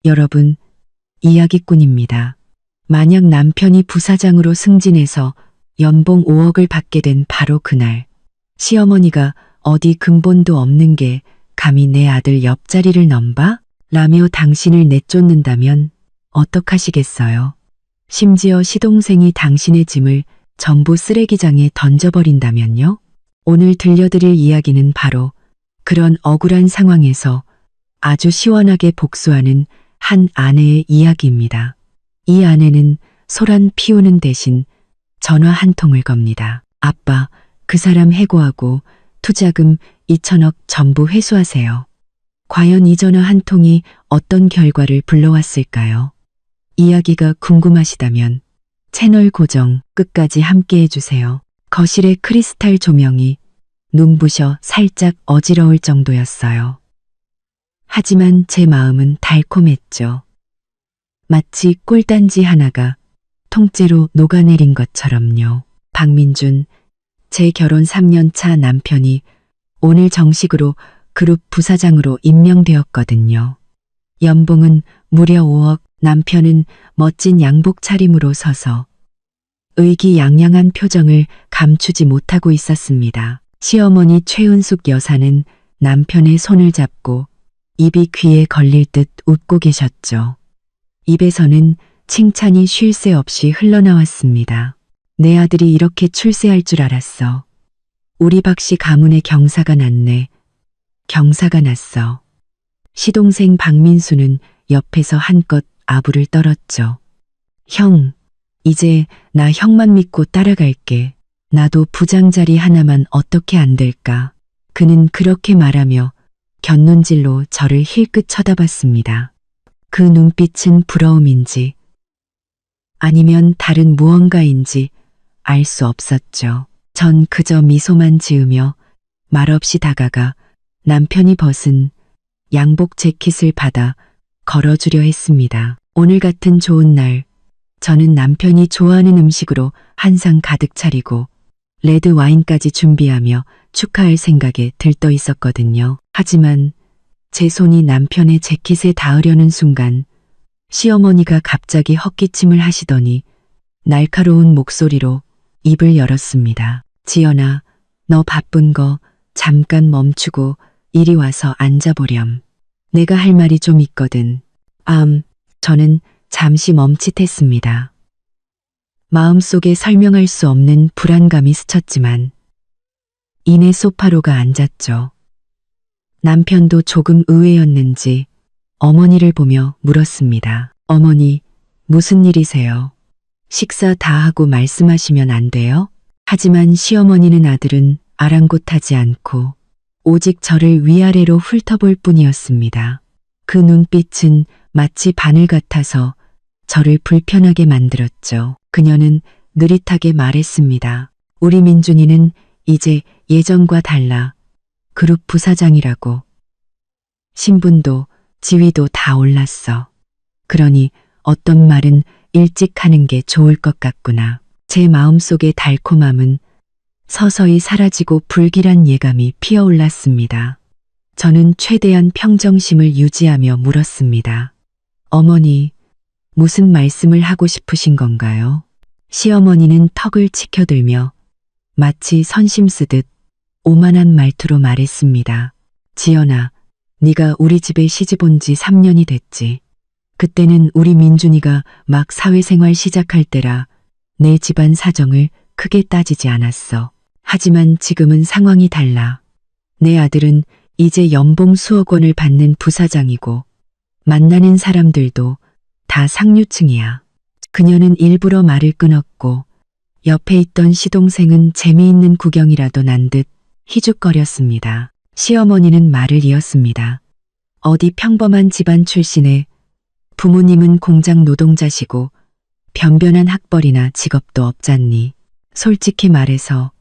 여러분, 이야기꾼입니다. 만약 남편이 부사장으로 승진해서 연봉 5억을 받게 된 바로 그날, 시어머니가 어디 근본도 없는 게 감히 내 아들 옆자리를 넘봐? 라며 당신을 내쫓는다면 어떡하시겠어요? 심지어 시동생이 당신의 짐을 전부 쓰레기장에 던져버린다면요? 오늘 들려드릴 이야기는 바로 그런 억울한 상황에서 아주 시원하게 복수하는 한 아내의 이야기입니다. 이 아내는 소란 피우는 대신 전화 한 통을 겁니다. 아빠, 그 사람 해고하고 투자금 2천억 전부 회수하세요. 과연 이 전화 한 통이 어떤 결과를 불러왔을까요? 이야기가 궁금하시다면 채널 고정 끝까지 함께 해주세요. 거실의 크리스탈 조명이 눈부셔 살짝 어지러울 정도였어요. 하지만 제 마음은 달콤했죠. 마치 꿀단지 하나가 통째로 녹아내린 것처럼요. 박민준, 제 결혼 3년 차 남편이 오늘 정식으로 그룹 부사장으로 임명되었거든요. 연봉은 무려 5억, 남편은 멋진 양복 차림으로 서서 의기양양한 표정을 감추지 못하고 있었습니다. 시어머니 최은숙 여사는 남편의 손을 잡고 입이 귀에 걸릴 듯 웃고 계셨죠. 입에서는 칭찬이 쉴 새 없이 흘러나왔습니다. 내 아들이 이렇게 출세할 줄 알았어. 우리 박씨 가문의 경사가 났네. 경사가 났어. 시동생 박민수는 옆에서 한껏 아부를 떨었죠. 형, 이제 나 형만 믿고 따라갈게. 나도 부장 자리 하나만 어떻게 안 될까. 그는 그렇게 말하며 곁눈질로 저를 힐끗 쳐다봤습니다. 그 눈빛은 부러움인지 아니면 다른 무언가인지 알 수 없었죠. 전 그저 미소만 지으며 말없이 다가가 남편이 벗은 양복 재킷을 받아 걸어주려 했습니다. 오늘 같은 좋은 날, 저는 남편이 좋아하는 음식으로 한상 가득 차리고 레드 와인까지 준비하며 축하할 생각에 들떠 있었거든요. 하지만 제 손이 남편의 재킷에 닿으려는 순간 시어머니가 갑자기 헛기침을 하시더니 날카로운 목소리로 입을 열었습니다. 지연아, 너 바쁜 거 잠깐 멈추고 이리 와서 앉아보렴. 내가 할 말이 좀 있거든. 저는 잠시 멈칫했습니다. 마음속에 설명할 수 없는 불안감이 스쳤지만 이내 소파로가 앉았죠. 남편도 조금 의외였는지 어머니를 보며 물었습니다. 어머니, 무슨 일이세요? 식사 다 하고 말씀하시면 안 돼요? 하지만 시어머니는 아들은 아랑곳하지 않고 오직 저를 위아래로 훑어볼 뿐이었습니다. 그 눈빛은 마치 바늘 같아서 저를 불편하게 만들었죠. 그녀는 느릿하게 말했습니다. 우리 민준이는 이제 예전과 달라 그룹 부사장이라고. 신분도 지위도 다 올랐어. 그러니 어떤 말은 일찍 하는 게 좋을 것 같구나. 제 마음속의 달콤함은 서서히 사라지고 불길한 예감이 피어올랐습니다. 저는 최대한 평정심을 유지하며 물었습니다. 어머니, 무슨 말씀을 하고 싶으신 건가요? 시어머니는 턱을 치켜들며 마치 선심 쓰듯 오만한 말투로 말했습니다. 지연아, 네가 우리 집에 시집 온 지 3년이 됐지. 그때는 우리 민준이가 막 사회생활 시작할 때라 내 집안 사정을 크게 따지지 않았어. 하지만 지금은 상황이 달라. 내 아들은 이제 연봉 수억 원을 받는 부사장이고 만나는 사람들도 다 상류층이야. 그녀는 일부러 말을 끊었고 옆에 있던 시동생은 재미있는 구경이라도 난 듯 희죽거렸습니다. 시어머니는 말을 이었습니다. 어디 평범한 집안 출신의 부모님은 공장 노동자시고 변변한 학벌이나 직업도 없잖니. 솔직히 말해서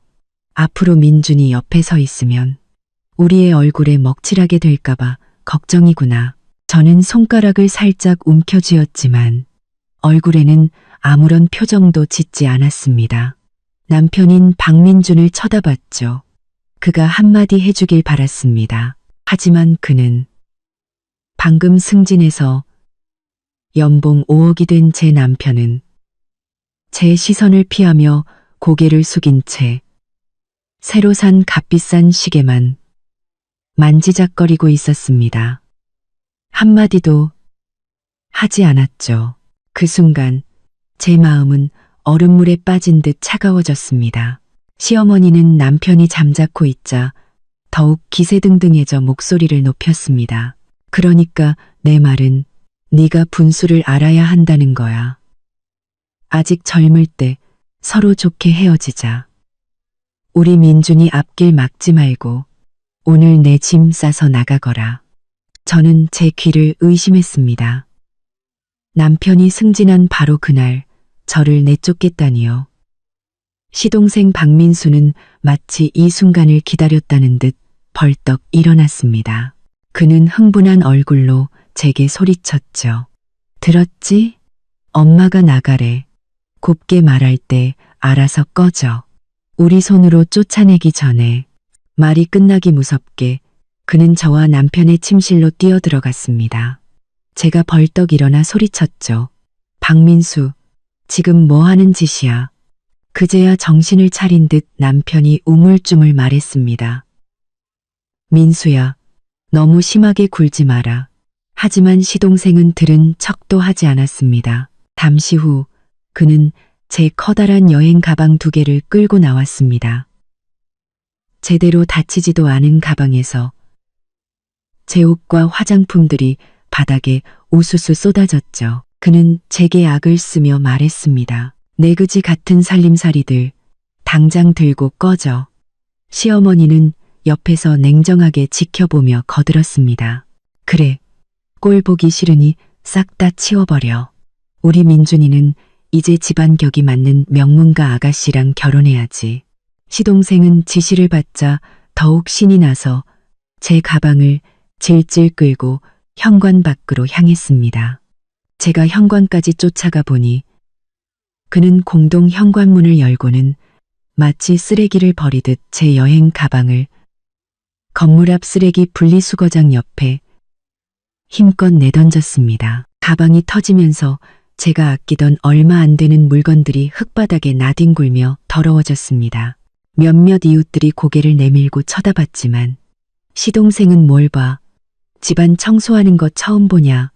앞으로 민준이 옆에 서 있으면 우리의 얼굴에 먹칠하게 될까봐 걱정이구나. 저는 손가락을 살짝 움켜쥐었지만 얼굴에는 아무런 표정도 짓지 않았습니다. 남편인 박민준을 쳐다봤죠. 그가 한마디 해주길 바랐습니다. 하지만 그는 방금 승진해서 연봉 5억이 된 제 남편은 제 시선을 피하며 고개를 숙인 채 새로 산 값비싼 시계만 만지작거리고 있었습니다. 한마디도 하지 않았죠. 그 순간 제 마음은 얼음물에 빠진 듯 차가워졌습니다. 시어머니는 남편이 잠자코 있자 더욱 기세등등해져 목소리를 높였습니다. 그러니까 내 말은 네가 분수를 알아야 한다는 거야. 아직 젊을 때 서로 좋게 헤어지자. 우리 민준이 앞길 막지 말고 오늘 내 짐 싸서 나가거라. 저는 제 귀를 의심했습니다. 남편이 승진한 바로 그날 저를 내쫓겠다니요. 시동생 박민수는 마치 이 순간을 기다렸다는 듯 벌떡 일어났습니다. 그는 흥분한 얼굴로 제게 소리쳤죠. 들었지? 엄마가 나가래. 곱게 말할 때 알아서 꺼져. 우리 손으로 쫓아내기 전에. 말이 끝나기 무섭게 그는 저와 남편의 침실로 뛰어들어갔습니다. 제가 벌떡 일어나 소리쳤죠. 박민수, 지금 뭐 하는 짓이야? 그제야 정신을 차린 듯 남편이 우물쭈물 말했습니다. 민수야, 너무 심하게 굴지 마라. 하지만 시동생은 들은 척도 하지 않았습니다. 잠시 후 그는 제 커다란 여행 가방 2개를 끌고 나왔습니다. 제대로 닫히지도 않은 가방에서 제 옷과 화장품들이 바닥에 우수수 쏟아졌죠. 그는 제게 악을 쓰며 말했습니다. 내 그지 같은 살림살이들, 당장 들고 꺼져. 시어머니는 옆에서 냉정하게 지켜보며 거들었습니다. 그래, 꼴 보기 싫으니 싹 다 치워버려. 우리 민준이는 이제 집안 격이 맞는 명문가 아가씨랑 결혼해야지. 시동생은 지시를 받자 더욱 신이 나서 제 가방을 질질 끌고 현관 밖으로 향했습니다. 제가 현관까지 쫓아가 보니 그는 공동 현관문을 열고는 마치 쓰레기를 버리듯 제 여행 가방을 건물 앞 쓰레기 분리수거장 옆에 힘껏 내던졌습니다. 가방이 터지면서 제가 아끼던 얼마 안 되는 물건들이 흙바닥에 나뒹굴며 더러워졌습니다. 몇몇 이웃들이 고개를 내밀고 쳐다봤지만 시동생은 뭘 봐? 집안 청소하는 거 처음 보냐?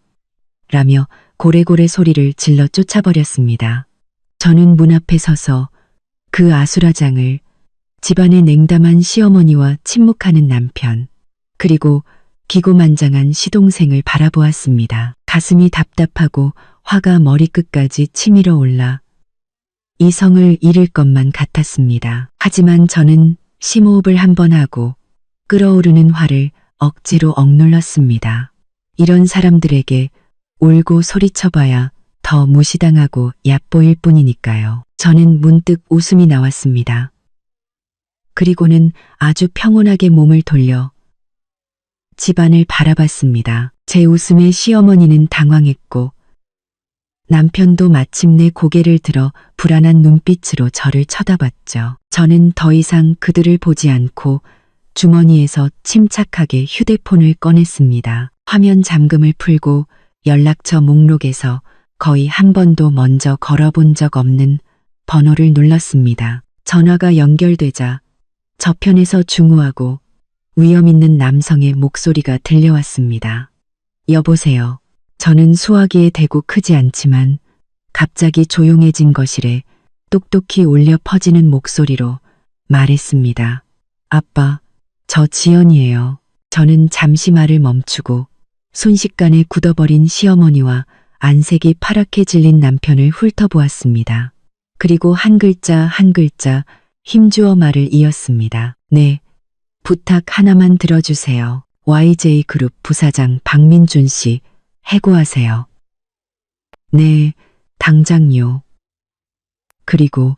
라며 고래고래 소리를 질러 쫓아버렸습니다. 저는 문 앞에 서서 그 아수라장을 집안의 냉담한 시어머니와 침묵하는 남편, 그리고 기고만장한 시동생을 바라보았습니다. 가슴이 답답하고 화가 머리끝까지 치밀어 올라 이성을 잃을 것만 같았습니다. 하지만 저는 심호흡을 한번 하고 끓어오르는 화를 억지로 억눌렀습니다. 이런 사람들에게 울고 소리쳐봐야 더 무시당하고 얕보일 뿐이니까요. 저는 문득 웃음이 나왔습니다. 그리고는 아주 평온하게 몸을 돌려 집안을 바라봤습니다. 제 웃음에 시어머니는 당황했고 남편도 마침내 고개를 들어 불안한 눈빛으로 저를 쳐다봤죠. 저는 더 이상 그들을 보지 않고 주머니에서 침착하게 휴대폰을 꺼냈습니다. 화면 잠금을 풀고 연락처 목록에서 거의 한 번도 먼저 걸어본 적 없는 번호를 눌렀습니다. 전화가 연결되자 저편에서 중후하고 위험 있는 남성의 목소리가 들려왔습니다. 여보세요. 저는 수화기에 대고 크지 않지만 갑자기 조용해진 거실에 똑똑히 울려 퍼지는 목소리로 말했습니다. 아빠, 저 지연이에요. 저는 잠시 말을 멈추고 순식간에 굳어버린 시어머니와 안색이 파랗게 질린 남편을 훑어보았습니다. 그리고 한 글자 한 글자 힘주어 말을 이었습니다. 네, 부탁 하나만 들어주세요. YJ그룹 부사장 박민준 씨, 해고하세요. 네, 당장요. 그리고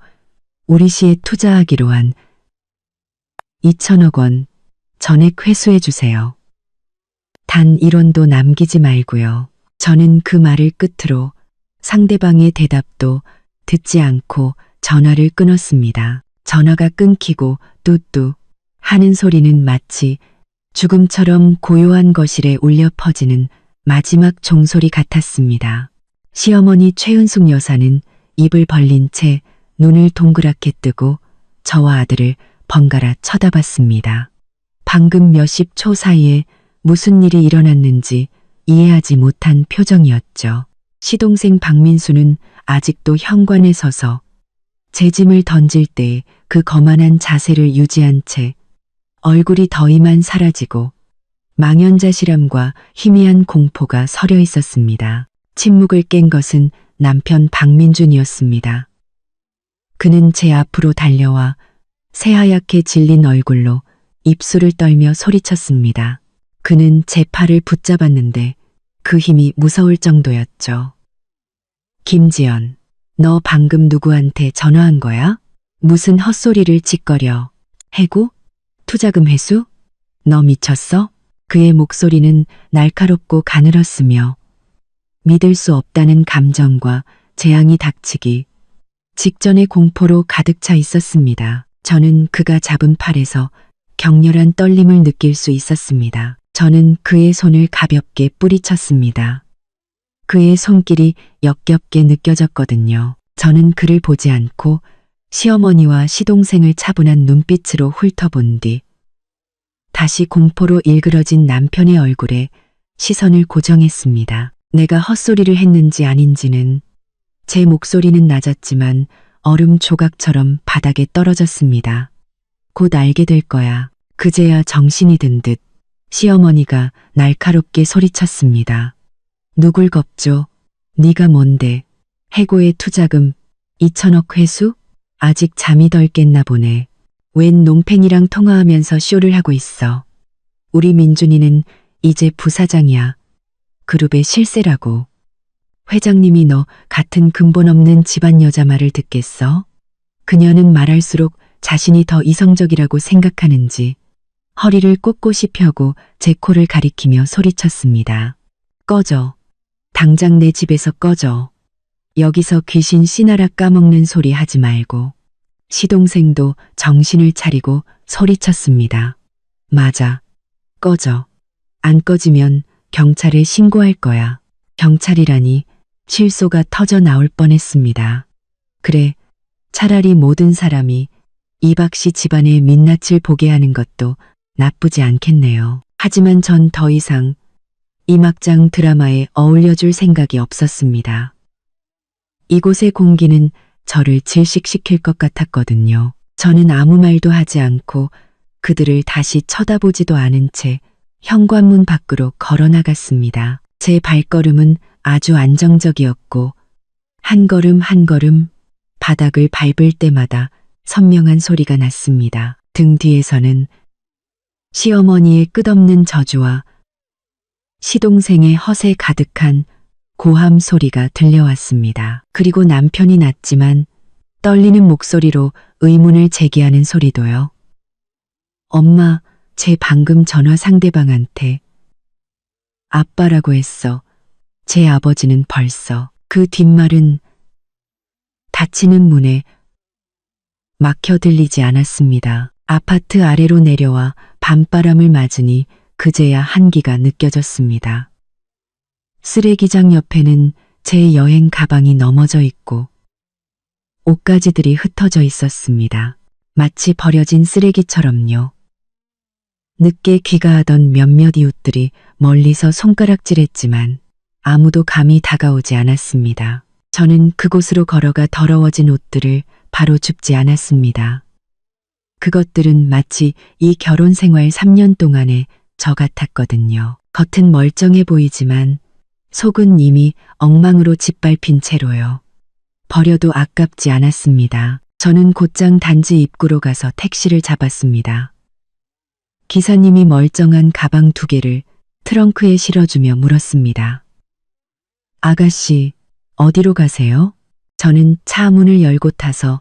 우리 시에 투자하기로 한 2천억 원 전액 회수해 주세요. 단 1원도 남기지 말고요. 저는 그 말을 끝으로 상대방의 대답도 듣지 않고 전화를 끊었습니다. 전화가 끊기고 뚜뚜 하는 소리는 마치 죽음처럼 고요한 거실에 울려 퍼지는 마지막 종소리 같았습니다. 시어머니 최은숙 여사는 입을 벌린 채 눈을 동그랗게 뜨고 저와 아들을 번갈아 쳐다봤습니다. 방금 몇십 초 사이에 무슨 일이 일어났는지 이해하지 못한 표정이었죠. 시동생 박민수는 아직도 현관에 서서 제 짐을 던질 때 그 거만한 자세를 유지한 채 얼굴이 더 이만 사라지고 망연자실함과 희미한 공포가 서려 있었습니다. 침묵을 깬 것은 남편 박민준이었습니다. 그는 제 앞으로 달려와 새하얗게 질린 얼굴로 입술을 떨며 소리쳤습니다. 그는 제 팔을 붙잡았는데 그 힘이 무서울 정도였죠. 김지연, 너 방금 누구한테 전화한 거야? 무슨 헛소리를 짓거려. 해고? 투자금 회수? 너 미쳤어? 그의 목소리는 날카롭고 가늘었으며 믿을 수 없다는 감정과 재앙이 닥치기 직전의 공포로 가득 차 있었습니다. 저는 그가 잡은 팔에서 격렬한 떨림을 느낄 수 있었습니다. 저는 그의 손을 가볍게 뿌리쳤습니다. 그의 손길이 역겹게 느껴졌거든요. 저는 그를 보지 않고 시어머니와 시동생을 차분한 눈빛으로 훑어본 뒤 다시 공포로 일그러진 남편의 얼굴에 시선을 고정했습니다. 내가 헛소리를 했는지 아닌지는 제 목소리는 낮았지만 얼음 조각처럼 바닥에 떨어졌습니다. 곧 알게 될 거야. 그제야 정신이 든 듯 시어머니가 날카롭게 소리쳤습니다. 누굴 겁죠? 네가 뭔데? 해고의 투자금 2천억 회수? 아직 잠이 덜 깼나 보네. 웬 농팬이랑 통화하면서 쇼를 하고 있어. 우리 민준이는 이제 부사장이야. 그룹의 실세라고. 회장님이 너 같은 근본 없는 집안 여자 말을 듣겠어? 그녀는 말할수록 자신이 더 이성적이라고 생각하는지 허리를 꼿꼿이 펴고 제 코를 가리키며 소리쳤습니다. 꺼져. 당장 내 집에서 꺼져. 여기서 귀신 씨나라 까먹는 소리 하지 말고. 시동생도 정신을 차리고 소리쳤습니다. 맞아. 꺼져. 안 꺼지면 경찰에 신고할 거야. 경찰이라니 실소가 터져 나올 뻔했습니다. 그래, 차라리 모든 사람이 이박 씨 집안의 민낯을 보게 하는 것도 나쁘지 않겠네요. 하지만 전 더 이상 이 막장 드라마에 어울려줄 생각이 없었습니다. 이곳의 공기는 저를 질식시킬 것 같았거든요. 저는 아무 말도 하지 않고 그들을 다시 쳐다보지도 않은 채 현관문 밖으로 걸어 나갔습니다. 제 발걸음은 아주 안정적이었고 한 걸음 한 걸음 바닥을 밟을 때마다 선명한 소리가 났습니다. 등 뒤에서는 시어머니의 끝없는 저주와 시동생의 허세 가득한 고함 소리가 들려왔습니다. 그리고 남편이 낮지만 떨리는 목소리로 의문을 제기하는 소리도요. 엄마, 제 방금 전화 상대방한테 아빠라고 했어. 제 아버지는 벌써. 그 뒷말은 닫히는 문에 막혀 들리지 않았습니다. 아파트 아래로 내려와 밤바람을 맞으니 그제야 한기가 느껴졌습니다. 쓰레기장 옆에는 제 여행 가방이 넘어져 있고 옷가지들이 흩어져 있었습니다. 마치 버려진 쓰레기처럼요. 늦게 귀가하던 몇몇 이웃들이 멀리서 손가락질했지만 아무도 감히 다가오지 않았습니다. 저는 그곳으로 걸어가 더러워진 옷들을 바로 줍지 않았습니다. 그것들은 마치 이 결혼 생활 3년 동안의 저 같았거든요. 겉은 멀쩡해 보이지만 속은 이미 엉망으로 짓밟힌 채로요. 버려도 아깝지 않았습니다. 저는 곧장 단지 입구로 가서 택시를 잡았습니다. 기사님이 멀쩡한 가방 2개를 트렁크에 실어주며 물었습니다. 아가씨, 어디로 가세요? 저는 차 문을 열고 타서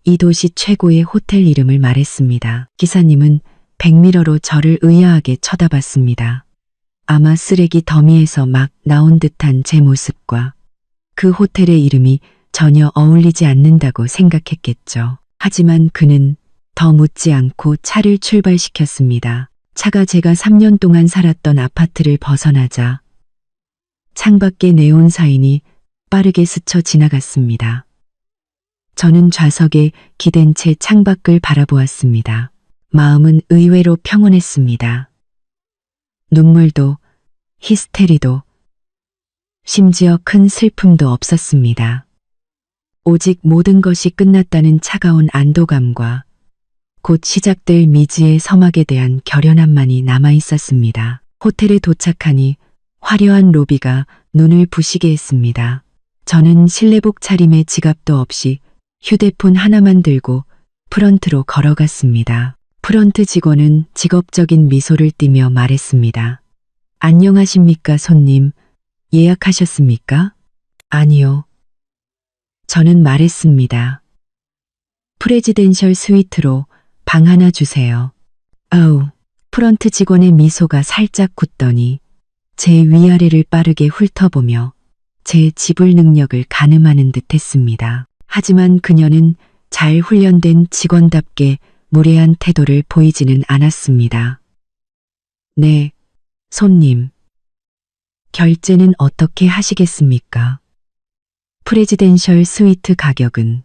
이 도시 최고의 호텔 이름을 말했습니다. 기사님은 백미러로 저를 의아하게 쳐다봤습니다. 아마 쓰레기 더미에서 막 나온 듯한 제 모습과 그 호텔의 이름이 전혀 어울리지 않는다고 생각했겠죠. 하지만 그는 더 묻지 않고 차를 출발시켰습니다. 차가 제가 3년 동안 살았던 아파트를 벗어나자 창밖에 네온 사인이 빠르게 스쳐 지나갔습니다. 저는 좌석에 기댄 채 창밖을 바라보았습니다. 마음은 의외로 평온했습니다. 눈물도, 히스테리도, 심지어 큰 슬픔도 없었습니다. 오직 모든 것이 끝났다는 차가운 안도감과 곧 시작될 미지의 서막에 대한 결연함만이 남아 있었습니다. 호텔에 도착하니 화려한 로비가 눈을 부시게 했습니다. 저는 실내복 차림에 지갑도 없이 휴대폰 하나만 들고 프런트로 걸어갔습니다. 프런트 직원은 직업적인 미소를 띠며 말했습니다. 안녕하십니까, 손님. 예약하셨습니까? 아니요. 저는 말했습니다. 프레지덴셜 스위트로 방 하나 주세요. 어우, 프런트 직원의 미소가 살짝 굳더니 제 위아래를 빠르게 훑어보며 제 지불 능력을 가늠하는 듯 했습니다. 하지만 그녀는 잘 훈련된 직원답게 무례한 태도를 보이지는 않았습니다. 네, 손님. 결제는 어떻게 하시겠습니까? 프레지덴셜 스위트 가격은.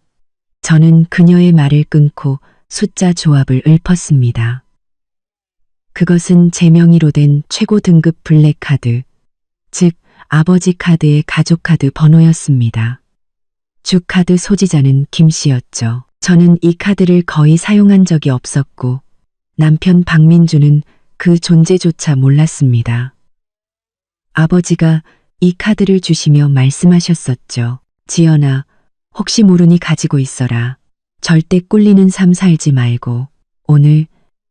저는 그녀의 말을 끊고 숫자 조합을 읊었습니다. 그것은 제 명의로 된 최고 등급 블랙카드, 즉 아버지 카드의 가족카드 번호였습니다. 주카드 소지자는 김 씨였죠. 저는 이 카드를 거의 사용한 적이 없었고 남편 박민주는 그 존재조차 몰랐습니다. 아버지가 이 카드를 주시며 말씀하셨었죠. 지연아, 혹시 모르니 가지고 있어라. 절대 꿀리는 삶 살지 말고. 오늘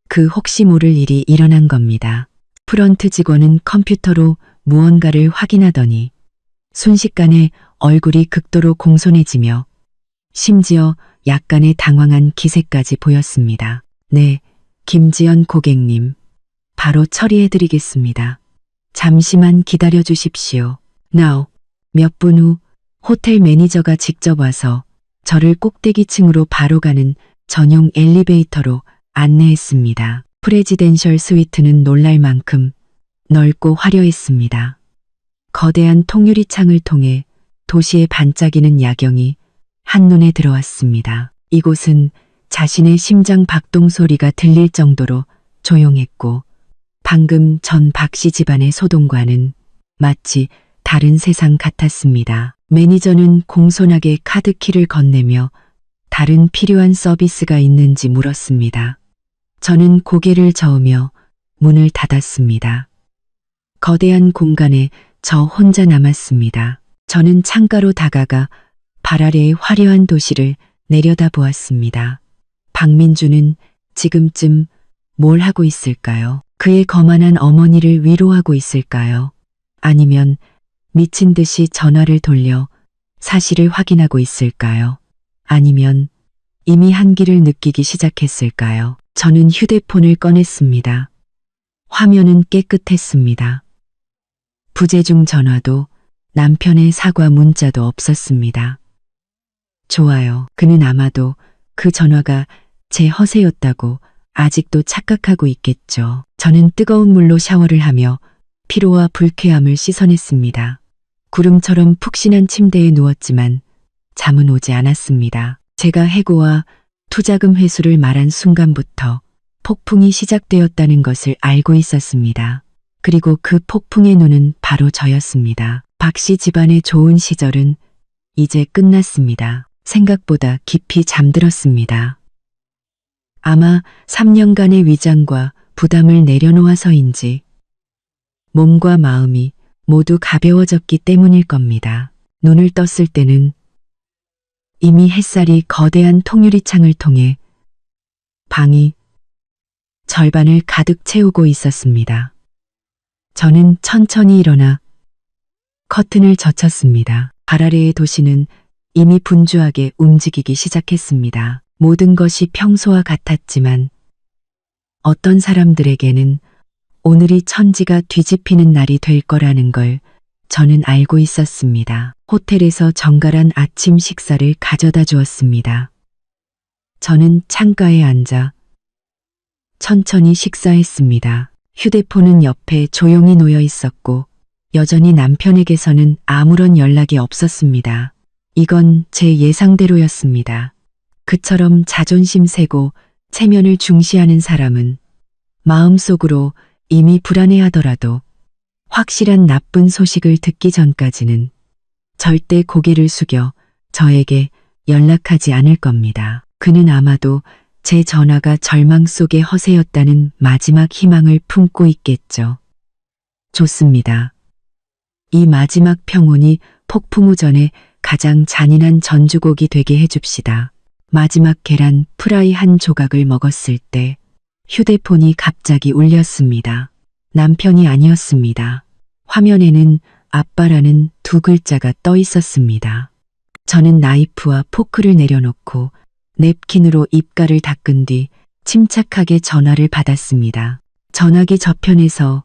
그 혹시 모를 일이 일어난 겁니다. 프런트 직원은 컴퓨터로 무언가를 확인하더니 순식간에 얼굴이 극도로 공손해지며 심지어 약간의 당황한 기색까지 보였습니다. 네, 김지연 고객님. 바로 처리해드리겠습니다. 잠시만 기다려 주십시오. Now. 몇 분 후 호텔 매니저가 직접 와서 저를 꼭대기층으로 바로 가는 전용 엘리베이터로 안내했습니다. 프레지덴셜 스위트는 놀랄 만큼 넓고 화려했습니다. 거대한 통유리 창을 통해 도시의 반짝이는 야경이 한눈에 들어왔습니다. 이곳은 자신의 심장 박동 소리가 들릴 정도로 조용했고 방금 전 박씨 집안의 소동과는 마치 다른 세상 같았습니다. 매니저는 공손하게 카드키를 건네며 다른 필요한 서비스가 있는지 물었습니다. 저는 고개를 저으며 문을 닫았습니다. 거대한 공간에 저 혼자 남았습니다. 저는 창가로 다가가 발 아래의 화려한 도시를 내려다보았습니다. 박민주는 지금쯤 뭘 하고 있을까요? 그의 거만한 어머니를 위로하고 있을까요? 아니면 미친 듯이 전화를 돌려 사실을 확인하고 있을까요? 아니면 이미 한기를 느끼기 시작했을까요? 저는 휴대폰을 꺼냈습니다. 화면은 깨끗했습니다. 부재중 전화도 남편의 사과 문자도 없었습니다. 좋아요. 그는 아마도 그 전화가 제 허세였다고 아직도 착각하고 있겠죠. 저는 뜨거운 물로 샤워를 하며 피로와 불쾌함을 씻어냈습니다. 구름처럼 푹신한 침대에 누웠지만 잠은 오지 않았습니다. 제가 해고와 투자금 회수를 말한 순간부터 폭풍이 시작되었다는 것을 알고 있었습니다. 그리고 그 폭풍의 눈은 바로 저였습니다. 박씨 집안의 좋은 시절은 이제 끝났습니다. 생각보다 깊이 잠들었습니다. 아마 3년간의 위장과 부담을 내려놓아서인지 몸과 마음이 모두 가벼워졌기 때문일 겁니다. 눈을 떴을 때는 이미 햇살이 거대한 통유리 창을 통해 방이 절반을 가득 채우고 있었습니다. 저는 천천히 일어나 커튼을 젖혔습니다. 발 아래의 도시는 이미 분주하게 움직이기 시작했습니다. 모든 것이 평소와 같았지만 어떤 사람들에게는 오늘이 천지가 뒤집히는 날이 될 거라는 걸 저는 알고 있었습니다. 호텔에서 정갈한 아침 식사를 가져다 주었습니다. 저는 창가에 앉아 천천히 식사했습니다. 휴대폰은 옆에 조용히 놓여 있었고 여전히 남편에게서는 아무런 연락이 없었습니다. 이건 제 예상대로였습니다. 그처럼 자존심 세고 체면을 중시하는 사람은 마음속으로 이미 불안해하더라도 확실한 나쁜 소식을 듣기 전까지는 절대 고개를 숙여 저에게 연락하지 않을 겁니다. 그는 아마도 제 전화가 절망 속의 허세였다는 마지막 희망을 품고 있겠죠. 좋습니다. 이 마지막 평온이 폭풍 후 전에 가장 잔인한 전주곡이 되게 해줍시다. 마지막 계란 프라이 한 조각을 먹었을 때 휴대폰이 갑자기 울렸습니다. 남편이 아니었습니다. 화면에는 아빠라는 두 글자가 떠 있었습니다. 저는 나이프와 포크를 내려놓고 냅킨으로 입가를 닦은 뒤 침착하게 전화를 받았습니다. 전화기 저편에서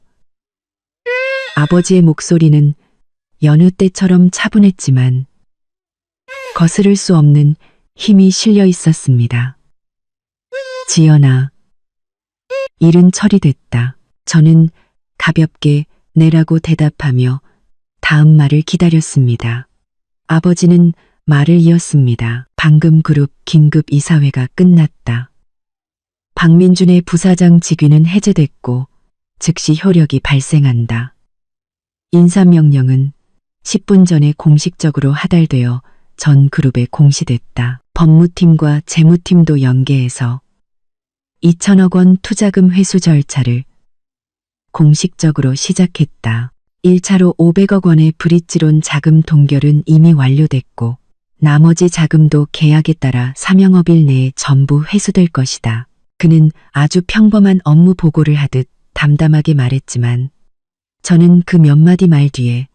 아버지의 목소리는 여느 때처럼 차분했지만 거스를 수 없는 힘이 실려 있었습니다. 지연아, 일은 처리됐다. 저는 가볍게 네라고 대답하며 다음 말을 기다렸습니다. 아버지는 말을 이었습니다. 방금 그룹 긴급 이사회가 끝났다. 박민준의 부사장 직위는 해제됐고 즉시 효력이 발생한다. 인사명령은 10분 전에 공식적으로 하달되어 전 그룹에 공시됐다. 법무팀과 재무팀도 연계해서 2천억 원 투자금 회수 절차를 공식적으로 시작했다. 1차로 500억 원의 브릿지론 자금 동결은 이미 완료됐고 나머지 자금도 계약에 따라 사명업일 내에 전부 회수될 것이다. 그는 아주 평범한 업무 보고를 하듯 담담하게 말했지만 저는 그 몇 마디 말 뒤에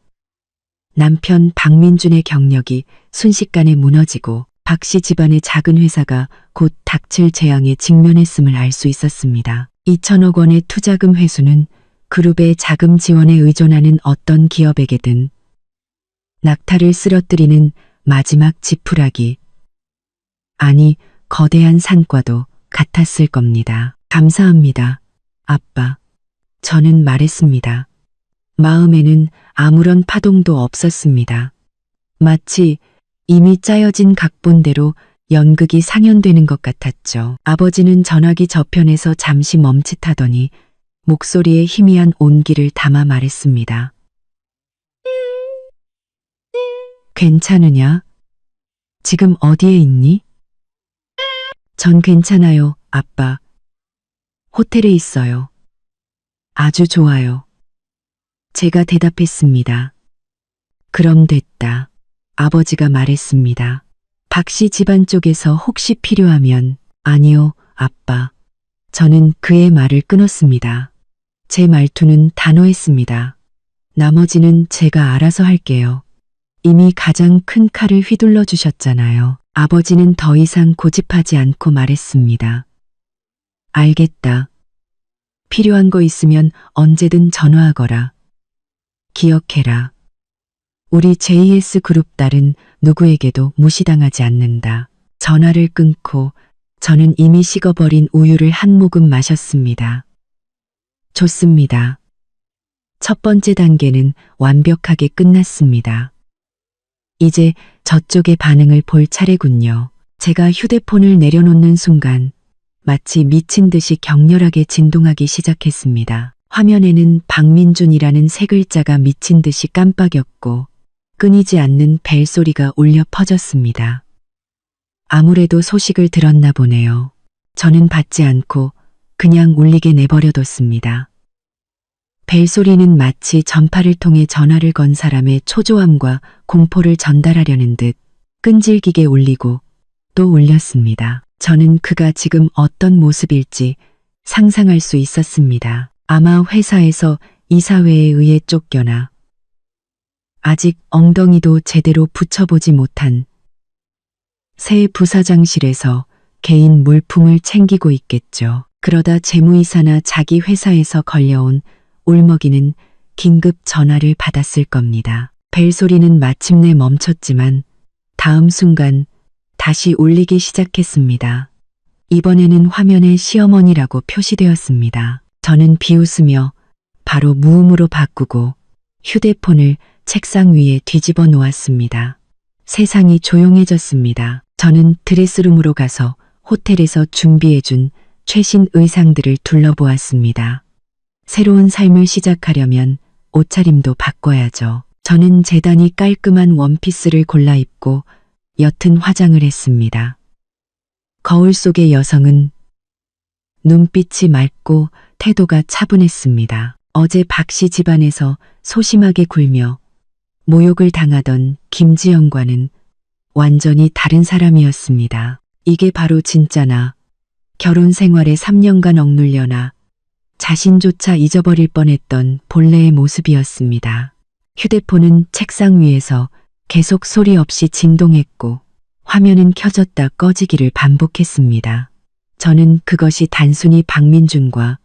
남편 박민준의 경력이 순식간에 무너지고 박 씨 집안의 작은 회사가 곧 닥칠 재앙에 직면했음을 알 수 있었습니다. 2천억 원의 투자금 회수는 그룹의 자금 지원에 의존하는 어떤 기업에게든 낙타를 쓰러뜨리는 마지막 지푸라기, 아니 거대한 산과도 같았을 겁니다. 감사합니다, 아빠. 저는 말했습니다. 마음에는 아무런 파동도 없었습니다. 마치 이미 짜여진 각본대로 연극이 상연되는 것 같았죠. 아버지는 전화기 저편에서 잠시 멈칫하더니 목소리에 희미한 온기를 담아 말했습니다. 괜찮으냐? 지금 어디에 있니? 전 괜찮아요, 아빠. 호텔에 있어요. 아주 좋아요. 제가 대답했습니다. 그럼 됐다. 아버지가 말했습니다. 박 씨 집안 쪽에서 혹시 필요하면 아니요, 아빠. 저는 그의 말을 끊었습니다. 제 말투는 단호했습니다. 나머지는 제가 알아서 할게요. 이미 가장 큰 칼을 휘둘러 주셨잖아요. 아버지는 더 이상 고집하지 않고 말했습니다. 알겠다. 필요한 거 있으면 언제든 전화하거라. 기억해라. 우리 JS 그룹 딸은 누구에게도 무시당하지 않는다. 전화를 끊고 저는 이미 식어버린 우유를 한 모금 마셨습니다. 좋습니다. 첫 번째 단계는 완벽하게 끝났습니다. 이제 저쪽의 반응을 볼 차례군요. 제가 휴대폰을 내려놓는 순간 마치 미친 듯이 격렬하게 진동하기 시작했습니다. 화면에는 박민준이라는 세 글자가 미친 듯이 깜빡였고 끊이지 않는 벨소리가 울려 퍼졌습니다. 아무래도 소식을 들었나 보네요. 저는 받지 않고 그냥 울리게 내버려뒀습니다. 벨소리는 마치 전파를 통해 전화를 건 사람의 초조함과 공포를 전달하려는 듯 끈질기게 울리고 또 울렸습니다. 저는 그가 지금 어떤 모습일지 상상할 수 있었습니다. 아마 회사에서 이사회에 의해 쫓겨나 아직 엉덩이도 제대로 붙여보지 못한 새 부사장실에서 개인 물품을 챙기고 있겠죠. 그러다 재무이사나 자기 회사에서 걸려온 울먹이는 긴급 전화를 받았을 겁니다. 벨소리는 마침내 멈췄지만 다음 순간 다시 울리기 시작했습니다. 이번에는 화면에 시어머니라고 표시되었습니다. 저는 비웃으며 바로 무음으로 바꾸고 휴대폰을 책상 위에 뒤집어 놓았습니다. 세상이 조용해졌습니다. 저는 드레스룸으로 가서 호텔에서 준비해준 최신 의상들을 둘러보았습니다. 새로운 삶을 시작하려면 옷차림도 바꿔야죠. 저는 재단이 깔끔한 원피스를 골라 입고 옅은 화장을 했습니다. 거울 속의 여성은 눈빛이 맑고 태도가 차분했습니다. 어제 박씨 집안에서 소심하게 굴며 모욕을 당하던 김지영과는 완전히 다른 사람이었습니다. 이게 바로 진짜나 결혼 생활에 3년간 억눌려나 자신조차 잊어버릴 뻔했던 본래의 모습이었습니다. 휴대폰은 책상 위에서 계속 소리 없이 진동했고 화면은 켜졌다 꺼지기를 반복했습니다. 저는 그것이 단순히 박민준과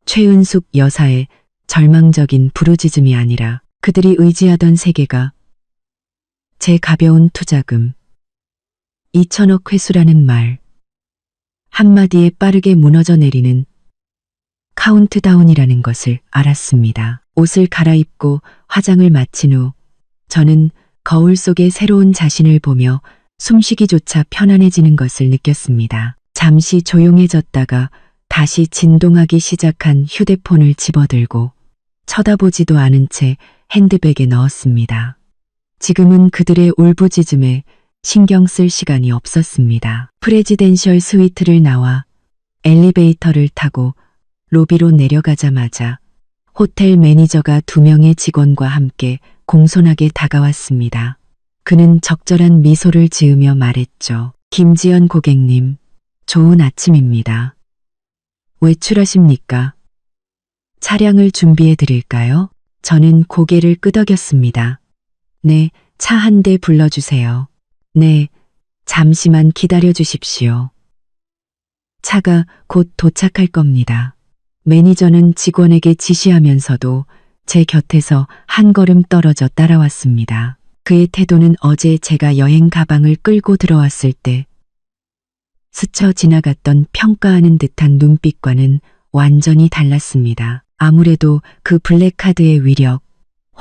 최은숙 여사의 절망적인 부르짖음이 아니라 그들이 의지하던 세계가 제 가벼운 투자금 2천억 회수라는 말 한마디에 빠르게 무너져 내리는 카운트다운이라는 것을 알았습니다. 옷을 갈아입고 화장을 마친 후 저는 거울 속의 새로운 자신을 보며 숨쉬기조차 편안해지는 것을 느꼈습니다. 잠시 조용해졌다가 다시 진동하기 시작한 휴대폰을 집어들고 쳐다보지도 않은 채 핸드백에 넣었습니다. 지금은 그들의 울부짖음에 신경 쓸 시간이 없었습니다. 프레지덴셜 스위트를 나와 엘리베이터를 타고 로비로 내려가자마자 호텔 매니저가 2명의 직원과 함께 공손하게 다가왔습니다. 그는 적절한 미소를 지으며 말했죠. 김지연 고객님, 좋은 아침입니다. 외출하십니까? 차량을 준비해 드릴까요? 저는 고개를 끄덕였습니다. 네, 차 한 대 불러주세요. 네, 잠시만 기다려 주십시오. 차가 곧 도착할 겁니다. 매니저는 직원에게 지시하면서도 제 곁에서 한 걸음 떨어져 따라왔습니다. 그의 태도는 어제 제가 여행 가방을 끌고 들어왔을 때 스쳐 지나갔던 평가하는 듯한 눈빛과는 완전히 달랐습니다. 아무래도 그 블랙카드의 위력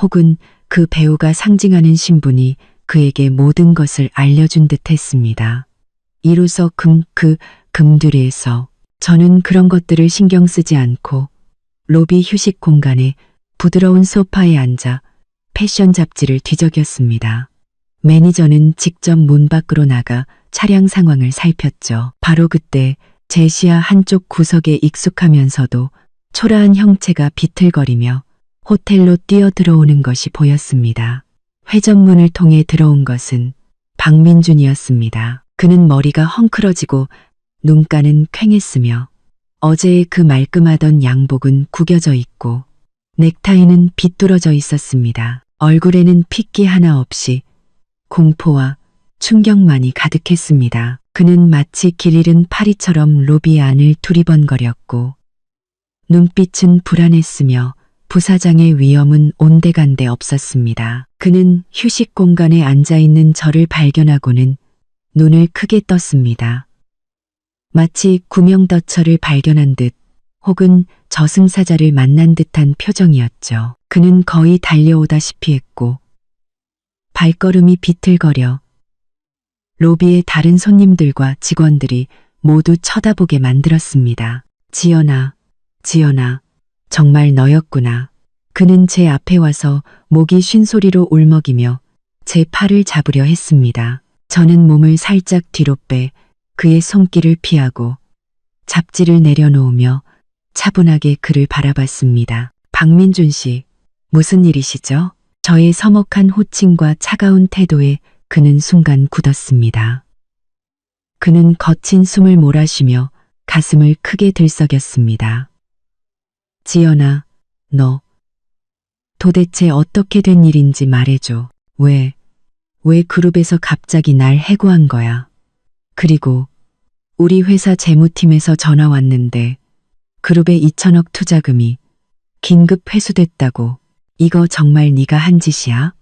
혹은 그 배우가 상징하는 신분이 그에게 모든 것을 알려준 듯 했습니다. 이로써 금두리에서 저는 그런 것들을 신경 쓰지 않고 로비 휴식 공간에 부드러운 소파에 앉아 패션 잡지를 뒤적였습니다. 매니저는 직접 문 밖으로 나가 차량 상황을 살폈죠. 바로 그때 제 시야 한쪽 구석에 익숙하면서도 초라한 형체가 비틀거리며 호텔로 뛰어 들어오는 것이 보였습니다. 회전문을 통해 들어온 것은 박민준이었습니다. 그는 머리가 헝클어지고 눈가는 퀭했으며 어제의 그 말끔하던 양복은 구겨져 있고 넥타이는 비뚤어져 있었습니다. 얼굴에는 핏기 하나 없이 공포와 충격만이 가득했습니다. 그는 마치 길 잃은 파리처럼 로비 안을 두리번거렸고 눈빛은 불안했으며 부사장의 위험은 온데간데 없었습니다. 그는 휴식 공간에 앉아있는 저를 발견하고는 눈을 크게 떴습니다. 마치 구명더처를 발견한 듯 혹은 저승사자를 만난 듯한 표정이었죠. 그는 거의 달려오다시피 했고 발걸음이 비틀거려 로비의 다른 손님들과 직원들이 모두 쳐다보게 만들었습니다. 지연아, 지연아, 정말 너였구나. 그는 제 앞에 와서 목이 쉰 소리로 울먹이며 제 팔을 잡으려 했습니다. 저는 몸을 살짝 뒤로 빼 그의 손길을 피하고 잡지를 내려놓으며 차분하게 그를 바라봤습니다. 박민준 씨, 무슨 일이시죠? 저의 서먹한 호칭과 차가운 태도에 그는 순간 굳었습니다. 그는 거친 숨을 몰아쉬며 가슴을 크게 들썩였습니다. 지연아, 너 도대체 어떻게 된 일인지 말해줘. 왜 그룹에서 갑자기 날 해고한 거야? 그리고 우리 회사 재무팀에서 전화 왔는데 그룹의 2천억 투자금이 긴급 회수됐다고. 이거 정말 네가 한 짓이야?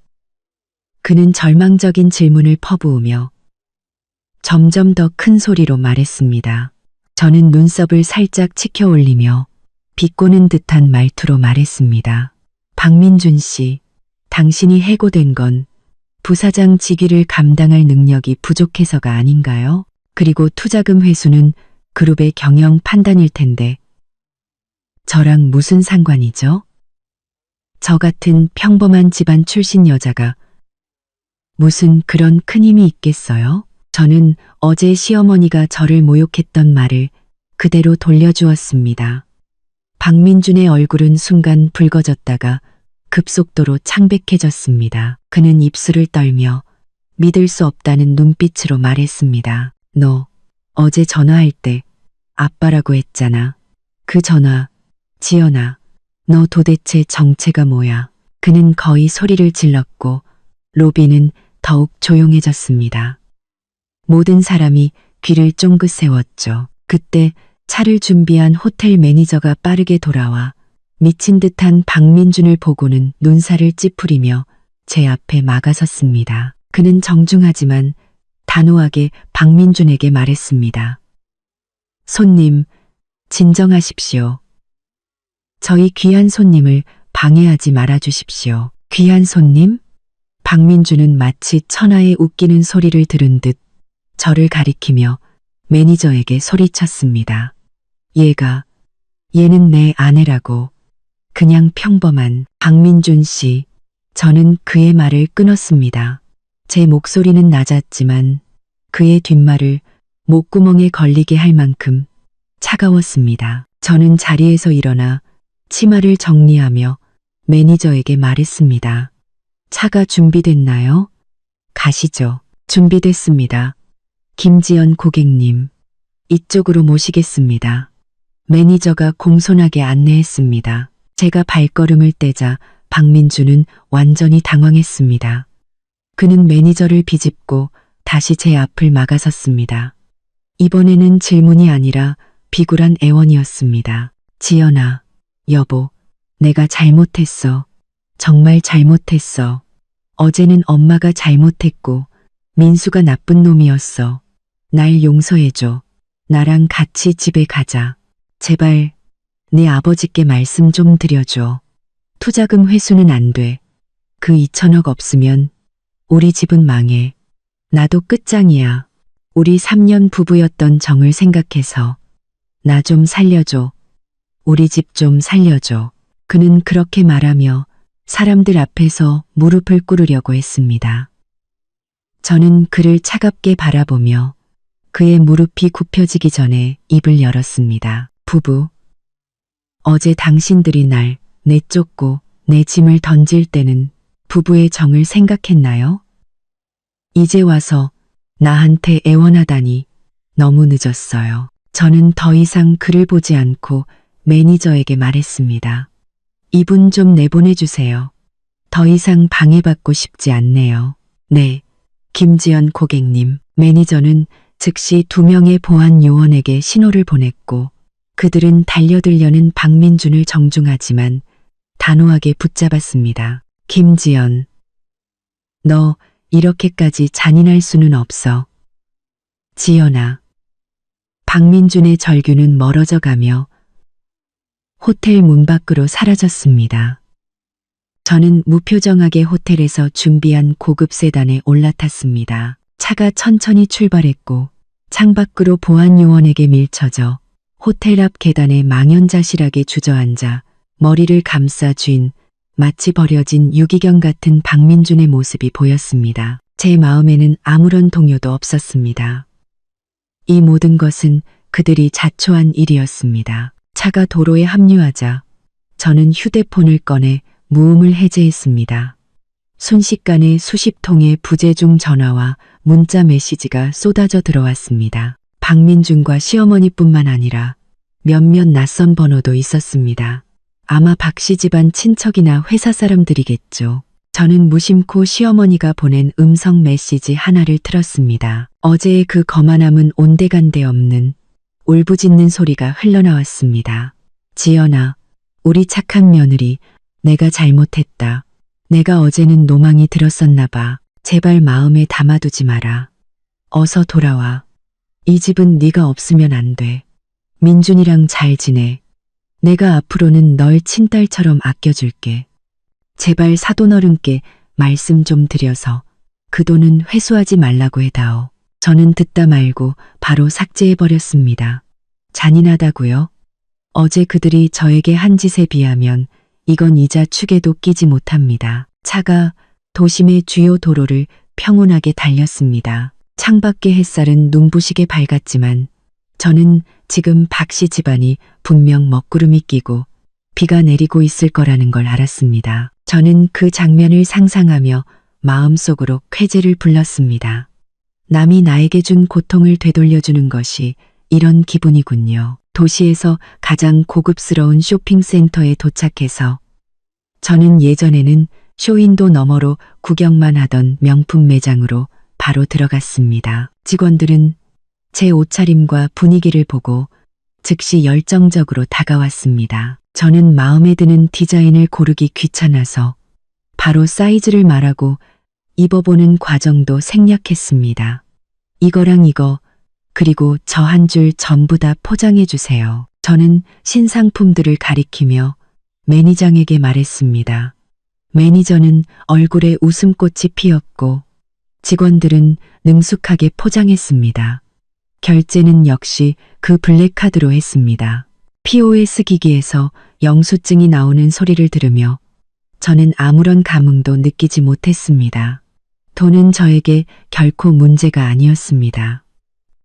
그는 절망적인 질문을 퍼부으며 점점 더 큰 소리로 말했습니다. 저는 눈썹을 살짝 치켜 올리며 비꼬는 듯한 말투로 말했습니다. 박민준 씨, 당신이 해고된 건 부사장 직위를 감당할 능력이 부족해서가 아닌가요? 그리고 투자금 회수는 그룹의 경영 판단일 텐데 저랑 무슨 상관이죠? 저 같은 평범한 집안 출신 여자가 무슨 그런 큰 힘이 있겠어요? 저는 어제 시어머니가 저를 모욕했던 말을 그대로 돌려주었습니다. 박민준의 얼굴은 순간 붉어졌다가 급속도로 창백해졌습니다. 그는 입술을 떨며 믿을 수 없다는 눈빛으로 말했습니다. 너 어제 전화할 때 아빠라고 했잖아. 그 전화, 지연아, 너 도대체 정체가 뭐야? 그는 거의 소리를 질렀고 로비는 더욱 조용해졌습니다. 모든 사람이 귀를 쫑긋 세웠죠. 그때 차를 준비한 호텔 매니저가 빠르게 돌아와 미친 듯한 박민준을 보고는 눈살을 찌푸리며 제 앞에 막아섰습니다. 그는 정중하지만 단호하게 박민준에게 말했습니다. 손님, 진정하십시오. 저희 귀한 손님을 방해하지 말아주십시오. 귀한 손님? 박민준은 마치 천하의 웃기는 소리를 들은 듯 저를 가리키며 매니저에게 소리쳤습니다. 얘는 내 아내라고. 그냥 평범한 박민준 씨. 저는 그의 말을 끊었습니다. 제 목소리는 낮았지만 그의 뒷말을 목구멍에 걸리게 할 만큼 차가웠습니다. 저는 자리에서 일어나 치마를 정리하며 매니저에게 말했습니다. 차가 준비됐나요? 가시죠. 준비됐습니다. 김지연 고객님, 이쪽으로 모시겠습니다. 매니저가 공손하게 안내했습니다. 제가 발걸음을 떼자 박민준은 완전히 당황했습니다. 그는 매니저를 비집고 다시 제 앞을 막아섰습니다. 이번에는 질문이 아니라 비굴한 애원이었습니다. 지연아, 여보, 내가 잘못했어. 정말 잘못했어. 어제는 엄마가 잘못했고 민수가 나쁜 놈이었어. 날 용서해줘. 나랑 같이 집에 가자. 제발 네 아버지께 말씀 좀 드려줘. 투자금 회수는 안 돼. 그 2천억 없으면 우리 집은 망해. 나도 끝장이야. 우리 3년 부부였던 정을 생각해서 나 좀 살려줘. 우리 집 좀 살려줘. 그는 그렇게 말하며 사람들 앞에서 무릎을 꿇으려고 했습니다. 저는 그를 차갑게 바라보며 그의 무릎이 굽혀지기 전에 입을 열었습니다. 부부, 어제 당신들이 날 내쫓고 내 짐을 던질 때는 부부의 정을 생각했나요? 이제 와서 나한테 애원하다니 너무 늦었어요. 저는 더 이상 그를 보지 않고 매니저에게 말했습니다. 이분 좀 내보내주세요. 더 이상 방해받고 싶지 않네요. 네, 김지연 고객님. 매니저는 즉시 2명의 보안 요원에게 신호를 보냈고 그들은 달려들려는 박민준을 정중하지만 단호하게 붙잡았습니다. 김지연, 너 이렇게까지 잔인할 수는 없어. 지연아. 박민준의 절규는 멀어져 가며 호텔 문 밖으로 사라졌습니다. 저는 무표정하게 호텔에서 준비한 고급 세단에 올라탔습니다. 차가 천천히 출발했고 창밖으로 보안 요원에게 밀쳐져 호텔 앞 계단에 망연자실하게 주저앉아 머리를 감싸 쥔 마치 버려진 유기견 같은 박민준의 모습이 보였습니다. 제 마음에는 아무런 동요도 없었습니다. 이 모든 것은 그들이 자초한 일이었습니다. 차가 도로에 합류하자 저는 휴대폰을 꺼내 무음을 해제했습니다. 순식간에 수십 통의 부재중 전화와 문자 메시지가 쏟아져 들어왔습니다. 박민준과 시어머니뿐만 아니라 몇몇 낯선 번호도 있었습니다. 아마 박씨 집안 친척이나 회사 사람들이겠죠. 저는 무심코 시어머니가 보낸 음성 메시지 하나를 틀었습니다. 어제의 그 거만함은 온데간데 없는 울부짖는 소리가 흘러나왔습니다. 지연아, 우리 착한 며느리, 내가 잘못했다. 내가 어제는 노망이 들었었나 봐. 제발 마음에 담아두지 마라. 어서 돌아와. 이 집은 네가 없으면 안 돼. 민준이랑 잘 지내. 내가 앞으로는 널 친딸처럼 아껴줄게. 제발 사돈어른께 말씀 좀 드려서 그 돈은 회수하지 말라고 해다오. 저는 듣다 말고 바로 삭제해버렸습니다. 잔인하다고요? 어제 그들이 저에게 한 짓에 비하면 이건 이자 축에도 끼지 못합니다. 차가 도심의 주요 도로를 평온하게 달렸습니다. 창밖의 햇살은 눈부시게 밝았지만 저는 지금 박씨 집안이 분명 먹구름이 끼고 비가 내리고 있을 거라는 걸 알았습니다. 저는 그 장면을 상상하며 마음속으로 쾌재를 불렀습니다. 남이 나에게 준 고통을 되돌려주는 것이 이런 기분이군요. 도시에서 가장 고급스러운 쇼핑센터에 도착해서 저는 예전에는 쇼윈도 너머로 구경만 하던 명품 매장으로 바로 들어갔습니다. 직원들은 제 옷차림과 분위기를 보고 즉시 열정적으로 다가왔습니다. 저는 마음에 드는 디자인을 고르기 귀찮아서 바로 사이즈를 말하고 입어보는 과정도 생략했습니다. 이거랑 이거 그리고 저 한 줄 전부 다 포장해 주세요. 저는 신상품들을 가리키며 매니저에게 말했습니다. 매니저는 얼굴에 웃음꽃이 피었고 직원들은 능숙하게 포장했습니다. 결제는 역시 그 블랙카드로 했습니다. POS 기기에서 영수증이 나오는 소리를 들으며 저는 아무런 감흥도 느끼지 못했습니다. 돈은 저에게 결코 문제가 아니었습니다.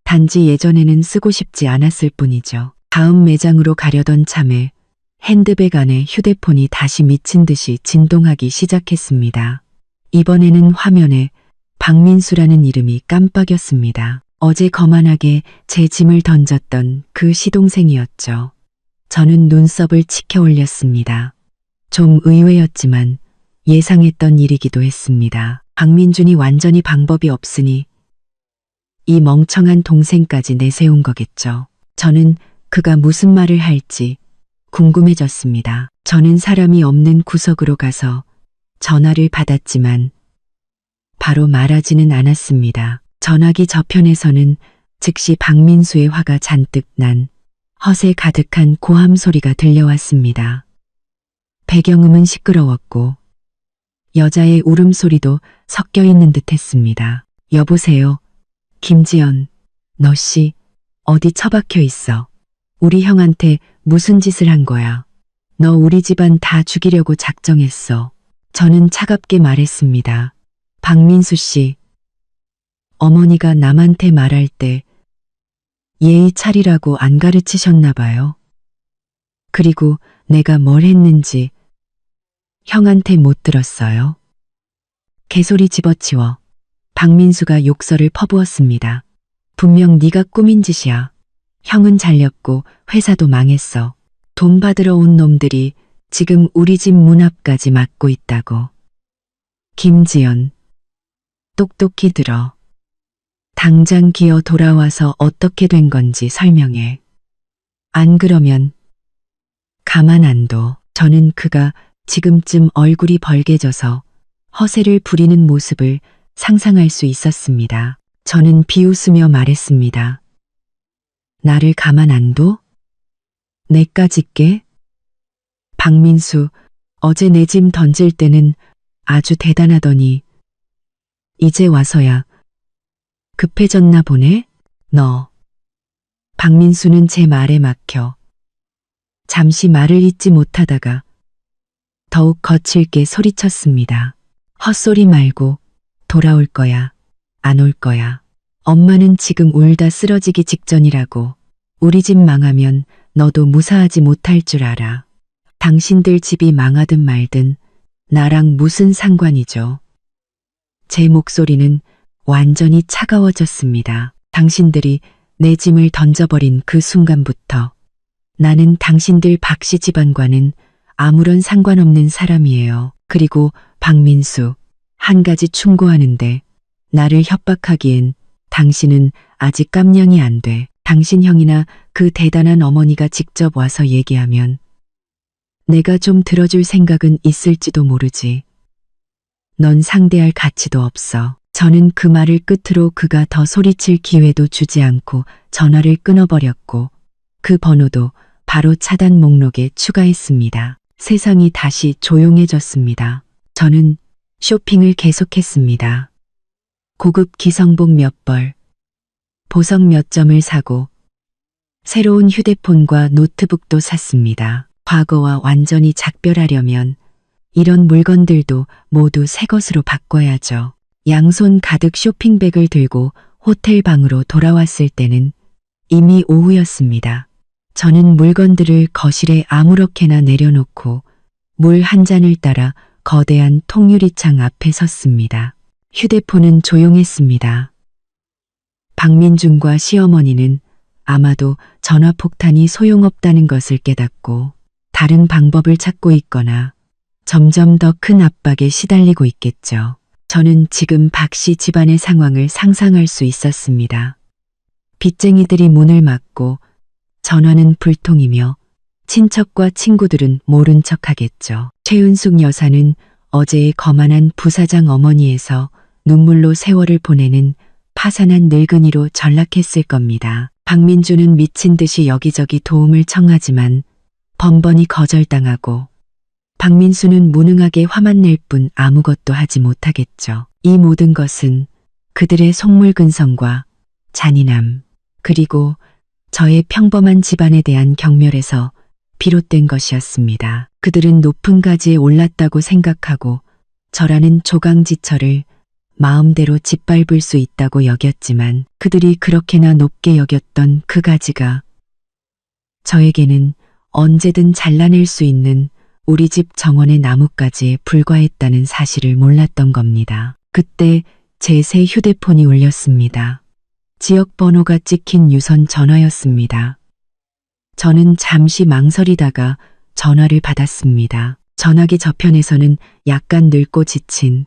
단지 예전에는 쓰고 싶지 않았을 뿐이죠. 다음 매장으로 가려던 참에 핸드백 안에 휴대폰이 다시 미친 듯이 진동하기 시작했습니다. 이번에는 화면에 박민수라는 이름이 깜빡였습니다. 어제 거만하게 제 짐을 던졌던 그 시동생이었죠. 저는 눈썹을 치켜 올렸습니다. 좀 의외였지만 예상했던 일이기도 했습니다. 박민준이 완전히 방법이 없으니 이 멍청한 동생까지 내세운 거겠죠. 저는 그가 무슨 말을 할지 궁금해졌습니다. 저는 사람이 없는 구석으로 가서 전화를 받았지만 바로 말하지는 않았습니다. 전화기 저편에서는 즉시 박민수의 화가 잔뜩 난 허세 가득한 고함 소리가 들려왔습니다. 배경음은 시끄러웠고 여자의 울음소리도 섞여 있는 듯했습니다. 여보세요. 김지연, 너 씨 어디 처박혀 있어? 우리 형한테 무슨 짓을 한 거야? 너 우리 집안 다 죽이려고 작정했어. 저는 차갑게 말했습니다. 박민수 씨, 어머니가 남한테 말할 때 예의 차리라고 안 가르치셨나 봐요. 그리고 내가 뭘 했는지 형한테 못 들었어요. 개소리 집어치워. 박민수가 욕설을 퍼부었습니다. 분명 네가 꾸민 짓이야. 형은 잘렸고 회사도 망했어. 돈 받으러 온 놈들이 지금 우리 집 문 앞까지 막고 있다고. 김지연, 똑똑히 들어. 당장 기어 돌아와서 어떻게 된 건지 설명해. 안 그러면 가만 안 둬. 저는 그가 지금쯤 얼굴이 벌개져서 허세를 부리는 모습을 상상할 수 있었습니다. 저는 비웃으며 말했습니다. 나를 가만 안 둬? 내까지 게? 박민수, 어제 내 짐 던질 때는 아주 대단하더니 이제 와서야 급해졌나 보네? 너. 박민수는 제 말에 막혀 잠시 말을 잇지 못하다가 더욱 거칠게 소리쳤습니다. 헛소리 말고 돌아올 거야. 안 올 거야. 엄마는 지금 울다 쓰러지기 직전이라고. 우리 집 망하면 너도 무사하지 못할 줄 알아. 당신들 집이 망하든 말든 나랑 무슨 상관이죠. 제 목소리는 완전히 차가워졌습니다. 당신들이 내 짐을 던져버린 그 순간부터 나는 당신들 박씨 집안과는 아무런 상관없는 사람이에요. 그리고 박민수, 한 가지 충고하는데 나를 협박하기엔 당신은 아직 깜냥이 안 돼. 당신 형이나 그 대단한 어머니가 직접 와서 얘기하면 내가 좀 들어줄 생각은 있을지도 모르지. 넌 상대할 가치도 없어. 저는 그 말을 끝으로 그가 더 소리칠 기회도 주지 않고 전화를 끊어버렸고 그 번호도 바로 차단 목록에 추가했습니다. 세상이 다시 조용해졌습니다. 저는 쇼핑을 계속했습니다. 고급 기성복 몇 벌, 보석 몇 점을 사고 새로운 휴대폰과 노트북도 샀습니다. 과거와 완전히 작별하려면 이런 물건들도 모두 새 것으로 바꿔야죠. 양손 가득 쇼핑백을 들고 호텔 방으로 돌아왔을 때는 이미 오후였습니다. 저는 물건들을 거실에 아무렇게나 내려놓고 물 한 잔을 따라 거대한 통유리창 앞에 섰습니다. 휴대폰은 조용했습니다. 박민준과 시어머니는 아마도 전화폭탄이 소용없다는 것을 깨닫고 다른 방법을 찾고 있거나 점점 더 큰 압박에 시달리고 있겠죠. 저는 지금 박 씨 집안의 상황을 상상할 수 있었습니다. 빚쟁이들이 문을 막고 전화는 불통이며 친척과 친구들은 모른 척하겠죠. 최은숙 여사는 어제의 거만한 부사장 어머니에서 눈물로 세월을 보내는 파산한 늙은이로 전락했을 겁니다. 박민주는 미친 듯이 여기저기 도움을 청하지만 번번이 거절당하고 박민수는 무능하게 화만 낼 뿐 아무것도 하지 못하겠죠. 이 모든 것은 그들의 속물근성과 잔인함 그리고 저의 평범한 집안에 대한 경멸에서 비롯된 것이었습니다. 그들은 높은 가지에 올랐다고 생각하고 저라는 조강지처를 마음대로 짓밟을 수 있다고 여겼지만 그들이 그렇게나 높게 여겼던 그 가지가 저에게는 언제든 잘라낼 수 있는 우리 집 정원의 나뭇가지에 불과했다는 사실을 몰랐던 겁니다. 그때 제 새 휴대폰이 울렸습니다. 지역 번호가 찍힌 유선 전화였습니다. 저는 잠시 망설이다가 전화를 받았습니다. 전화기 저편에서는 약간 늙고 지친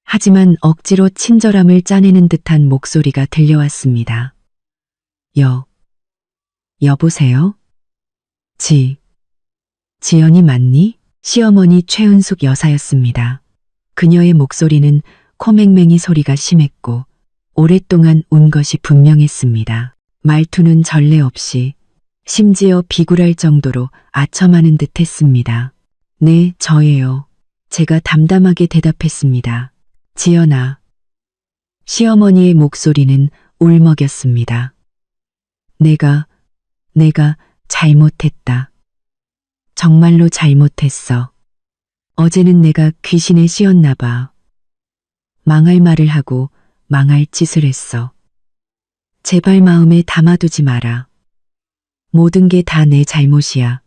하지만 억지로 친절함을 짜내는 듯한 목소리가 들려왔습니다. 여보세요? 지연이 맞니? 시어머니 최은숙 여사였습니다. 그녀의 목소리는 코맹맹이 소리가 심했고 오랫동안 운 것이 분명했습니다. 말투는 전례 없이 심지어 비굴할 정도로 아첨하는 듯 했습니다. 네, 저예요. 제가 담담하게 대답했습니다. 지연아. 시어머니의 목소리는 울먹였습니다. 내가 잘못했다. 정말로 잘못했어. 어제는 내가 귀신에 씌었나 봐. 망할 말을 하고 망할 짓을 했어. 제발 마음에 담아두지 마라. 모든 게 다 내 잘못이야.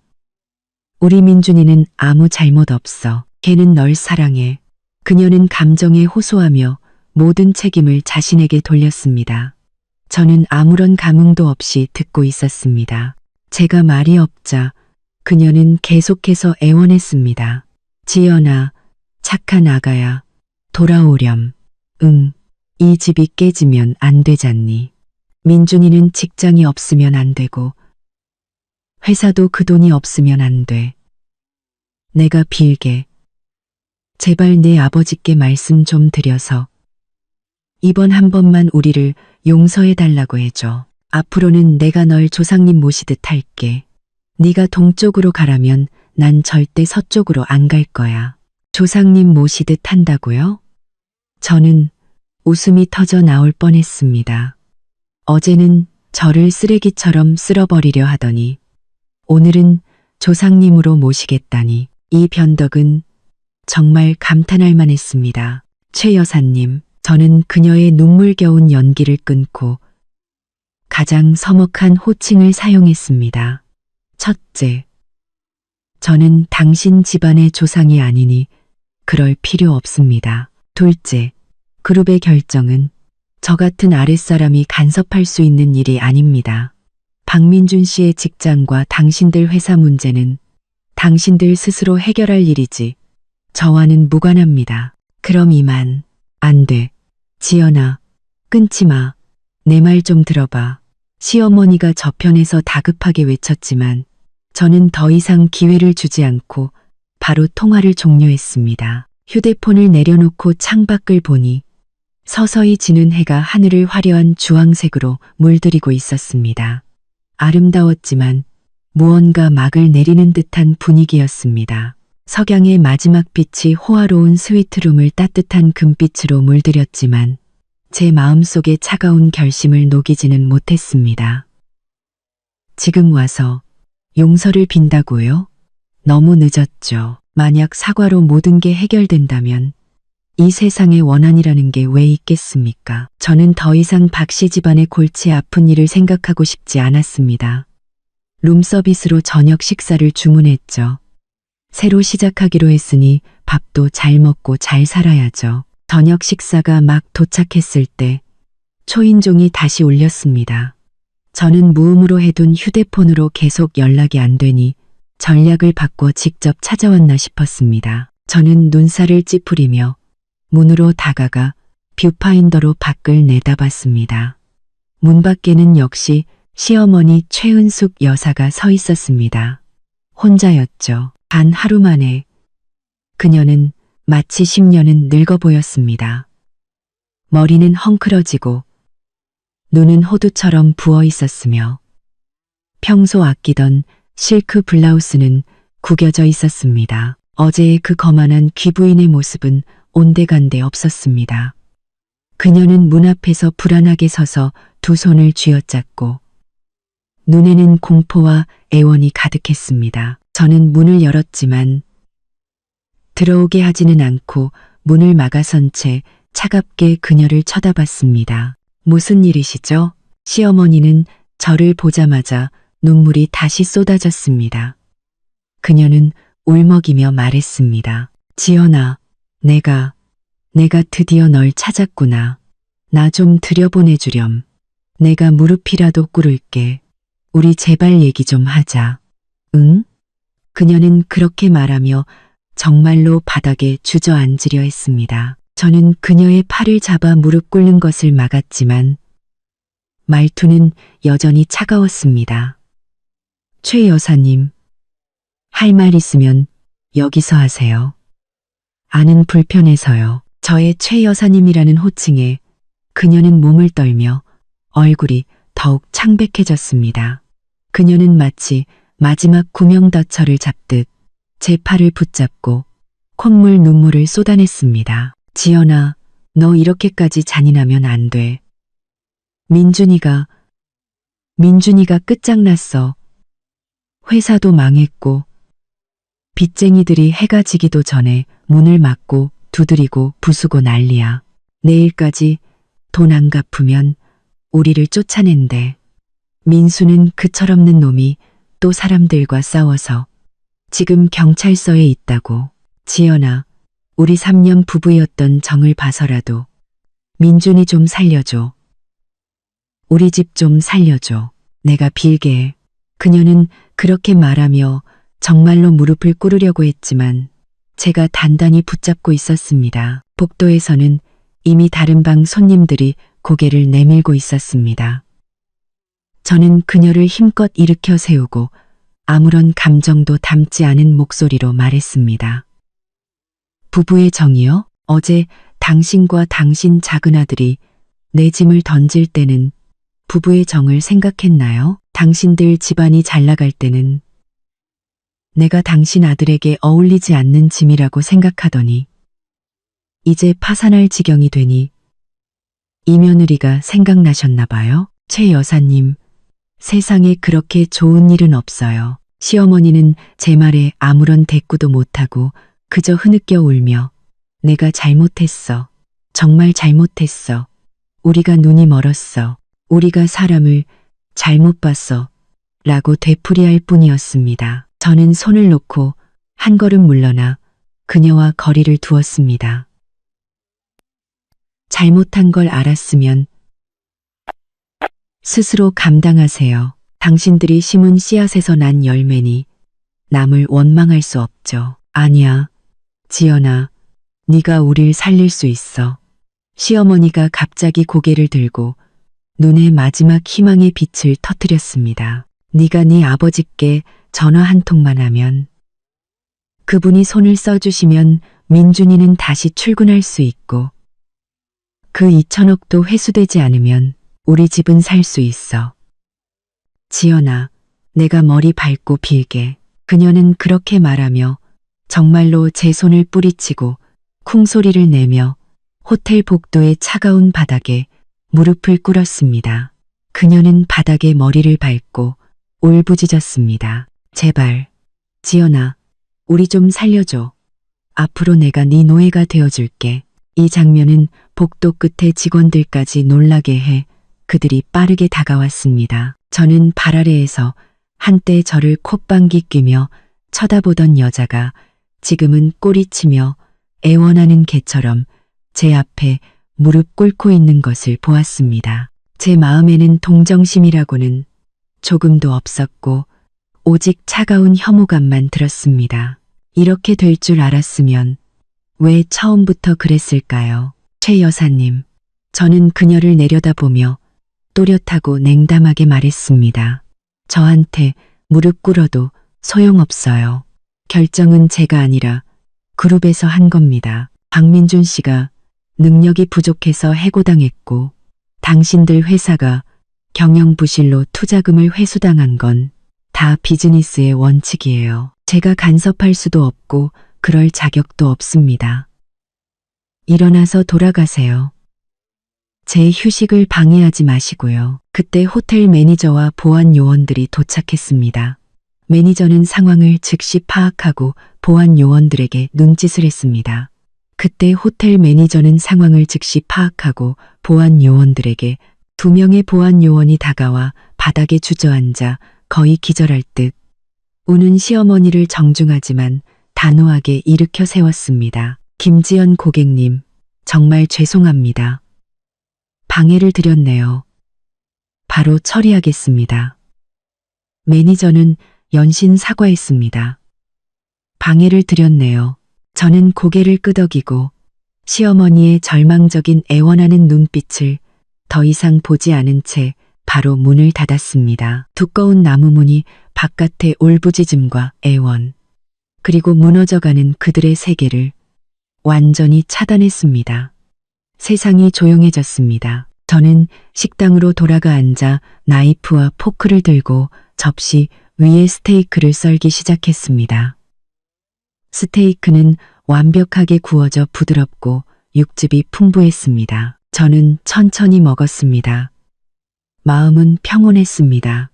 우리 민준이는 아무 잘못 없어. 걔는 널 사랑해. 그녀는 감정에 호소하며 모든 책임을 자신에게 돌렸습니다. 저는 아무런 감흥도 없이 듣고 있었습니다. 제가 말이 없자 그녀는 계속해서 애원했습니다. 지연아, 착한 아가야, 돌아오렴. 응, 이 집이 깨지면 안 되잖니. 민준이는 직장이 없으면 안 되고 회사도 그 돈이 없으면 안 돼. 내가 빌게. 제발 내 아버지께 말씀 좀 드려서 이번 한 번만 우리를 용서해 달라고 해줘. 앞으로는 내가 널 조상님 모시듯 할게. 네가 동쪽으로 가라면 난 절대 서쪽으로 안 갈 거야. 조상님 모시듯 한다고요? 저는 웃음이 터져 나올 뻔했습니다. 어제는 저를 쓰레기처럼 쓸어버리려 하더니 오늘은 조상님으로 모시겠다니 이 변덕은 정말 감탄할 만했습니다. 최 여사님, 저는 그녀의 눈물겨운 연기를 끊고 가장 서먹한 호칭을 사용했습니다. 첫째, 저는 당신 집안의 조상이 아니니 그럴 필요 없습니다. 둘째, 그룹의 결정은 저 같은 아랫사람이 간섭할 수 있는 일이 아닙니다. 박민준 씨의 직장과 당신들 회사 문제는 당신들 스스로 해결할 일이지 저와는 무관합니다. 그럼 이만. 안 돼. 지연아, 끊지 마. 내 말 좀 들어봐. 시어머니가 저편에서 다급하게 외쳤지만 저는 더 이상 기회를 주지 않고 바로 통화를 종료했습니다. 휴대폰을 내려놓고 창밖을 보니 서서히 지는 해가 하늘을 화려한 주황색으로 물들이고 있었습니다. 아름다웠지만 무언가 막을 내리는 듯한 분위기였습니다. 석양의 마지막 빛이 호화로운 스위트룸을 따뜻한 금빛으로 물들였지만 제 마음속의 차가운 결심을 녹이지는 못했습니다. 지금 와서 용서를 빈다고요? 너무 늦었죠. 만약 사과로 모든 게 해결된다면 이 세상에 원한이라는 게 왜 있겠습니까? 저는 더 이상 박씨 집안의 골치 아픈 일을 생각하고 싶지 않았습니다. 룸서비스로 저녁 식사를 주문했죠. 새로 시작하기로 했으니 밥도 잘 먹고 잘 살아야죠. 저녁 식사가 막 도착했을 때 초인종이 다시 울렸습니다. 저는 무음으로 해둔 휴대폰으로 계속 연락이 안 되니 전략을 바꿔 직접 찾아왔나 싶었습니다. 저는 눈살을 찌푸리며 문으로 다가가 뷰파인더로 밖을 내다봤습니다. 문 밖에는 역시 시어머니 최은숙 여사가 서 있었습니다. 혼자였죠. 단 하루 만에 그녀는 마치 10년은 늙어 보였습니다. 머리는 헝클어지고 눈은 호두처럼 부어 있었으며 평소 아끼던 실크 블라우스는 구겨져 있었습니다. 어제의 그 거만한 귀부인의 모습은 온데간데 없었습니다. 그녀는 문 앞에서 불안하게 서서 두 손을 쥐어짰고 눈에는 공포와 애원이 가득했습니다. 저는 문을 열었지만 들어오게 하지는 않고 문을 막아선 채 차갑게 그녀를 쳐다봤습니다. 무슨 일이시죠? 시어머니는 저를 보자마자 눈물이 다시 쏟아졌습니다. 그녀는 울먹이며 말했습니다. 지연아, 내가 드디어 널 찾았구나. 나 좀 들여보내주렴. 내가 무릎이라도 꿇을게. 우리 제발 얘기 좀 하자. 응? 그녀는 그렇게 말하며 정말로 바닥에 주저앉으려 했습니다. 저는 그녀의 팔을 잡아 무릎 꿇는 것을 막았지만 말투는 여전히 차가웠습니다. 최 여사님, 할 말 있으면 여기서 하세요. 아는 불편해서요. 저의 최 여사님이라는 호칭에 그녀는 몸을 떨며 얼굴이 더욱 창백해졌습니다. 그녀는 마치 마지막 구명더처를 잡듯 제 팔을 붙잡고 콧물 눈물을 쏟아냈습니다. 지연아, 너 이렇게까지 잔인하면 안 돼. 민준이가 끝장났어. 회사도 망했고 빚쟁이들이 해가 지기도 전에 문을 막고 두드리고 부수고 난리야. 내일까지 돈 안 갚으면 우리를 쫓아낸대. 민수는 그 철없는 놈이 또 사람들과 싸워서 지금 경찰서에 있다고. 지연아, 우리 3년 부부였던 정을 봐서라도 민준이 좀 살려줘. 우리 집 좀 살려줘. 내가 빌게. 그녀는 그렇게 말하며 정말로 무릎을 꿇으려고 했지만 제가 단단히 붙잡고 있었습니다. 복도에서는 이미 다른 방 손님들이 고개를 내밀고 있었습니다. 저는 그녀를 힘껏 일으켜 세우고 아무런 감정도 담지 않은 목소리로 말했습니다. 부부의 정이요? 어제 당신과 당신 작은아들이 내 짐을 던질 때는 부부의 정을 생각했나요? 당신들 집안이 잘 나갈 때는 내가 당신 아들에게 어울리지 않는 짐이라고 생각하더니 이제 파산할 지경이 되니 이 며느리가 생각나셨나 봐요. 최 여사님, 세상에 그렇게 좋은 일은 없어요. 시어머니는 제 말에 아무런 대꾸도 못하고 그저 흐느껴 울며 내가 잘못했어. 정말 잘못했어. 우리가 눈이 멀었어. 우리가 사람을 잘못 봤어. 라고 되풀이할 뿐이었습니다. 저는 손을 놓고 한 걸음 물러나 그녀와 거리를 두었습니다. 잘못한 걸 알았으면 스스로 감당하세요. 당신들이 심은 씨앗에서 난 열매니 남을 원망할 수 없죠. 아니야, 지연아, 네가 우릴 살릴 수 있어. 시어머니가 갑자기 고개를 들고 눈에 마지막 희망의 빛을 터뜨렸습니다. 네가 네 아버지께 전화 한 통만 하면 그분이 손을 써주시면 민준이는 다시 출근할 수 있고 그 2천억도 회수되지 않으면 우리 집은 살 수 있어. 지연아, 내가 머리 밟고 빌게. 그녀는 그렇게 말하며 정말로 제 손을 뿌리치고 쿵소리를 내며 호텔 복도의 차가운 바닥에 무릎을 꿇었습니다. 그녀는 바닥에 머리를 밟고 울부짖었습니다. 제발, 지연아, 우리 좀 살려줘. 앞으로 내가 네 노예가 되어줄게. 이 장면은 복도 끝에 직원들까지 놀라게 해 그들이 빠르게 다가왔습니다. 저는 발 아래에서 한때 저를 콧방귀 뀌며 쳐다보던 여자가 지금은 꼬리치며 애원하는 개처럼 제 앞에 무릎 꿇고 있는 것을 보았습니다. 제 마음에는 동정심이라고는 조금도 없었고 오직 차가운 혐오감만 들었습니다. 이렇게 될 줄 알았으면 왜 처음부터 그랬을까요? 최 여사님, 저는 그녀를 내려다보며 또렷하고 냉담하게 말했습니다. 저한테 무릎 꿇어도 소용없어요. 결정은 제가 아니라 그룹에서 한 겁니다. 박민준 씨가 능력이 부족해서 해고당했고 당신들 회사가 경영부실로 투자금을 회수당한 건 다 비즈니스의 원칙이에요. 제가 간섭할 수도 없고 그럴 자격도 없습니다. 일어나서 돌아가세요. 제 휴식을 방해하지 마시고요. 그때 호텔 매니저와 보안 요원들이 도착했습니다. 매니저는 상황을 즉시 파악하고 보안 요원들에게 눈짓을 했습니다. 그때 호텔 매니저는 상황을 즉시 파악하고 보안 요원들에게 2명의 보안 요원이 다가와 바닥에 주저앉아 거의 기절할 듯 우는 시어머니를 정중하지만 단호하게 일으켜 세웠습니다. 김지연 고객님, 정말 죄송합니다. 방해를 드렸네요. 바로 처리하겠습니다. 매니저는 연신 사과했습니다. 방해를 드렸네요. 저는 고개를 끄덕이고 시어머니의 절망적인 애원하는 눈빛을 더 이상 보지 않은 채 바로 문을 닫았습니다. 두꺼운 나무 문이 바깥의 울부짖음과 애원, 그리고 무너져가는 그들의 세계를 완전히 차단했습니다. 세상이 조용해졌습니다. 저는 식당으로 돌아가 앉아 나이프와 포크를 들고 접시 위에 스테이크를 썰기 시작했습니다. 스테이크는 완벽하게 구워져 부드럽고 육즙이 풍부했습니다. 저는 천천히 먹었습니다. 마음은 평온했습니다.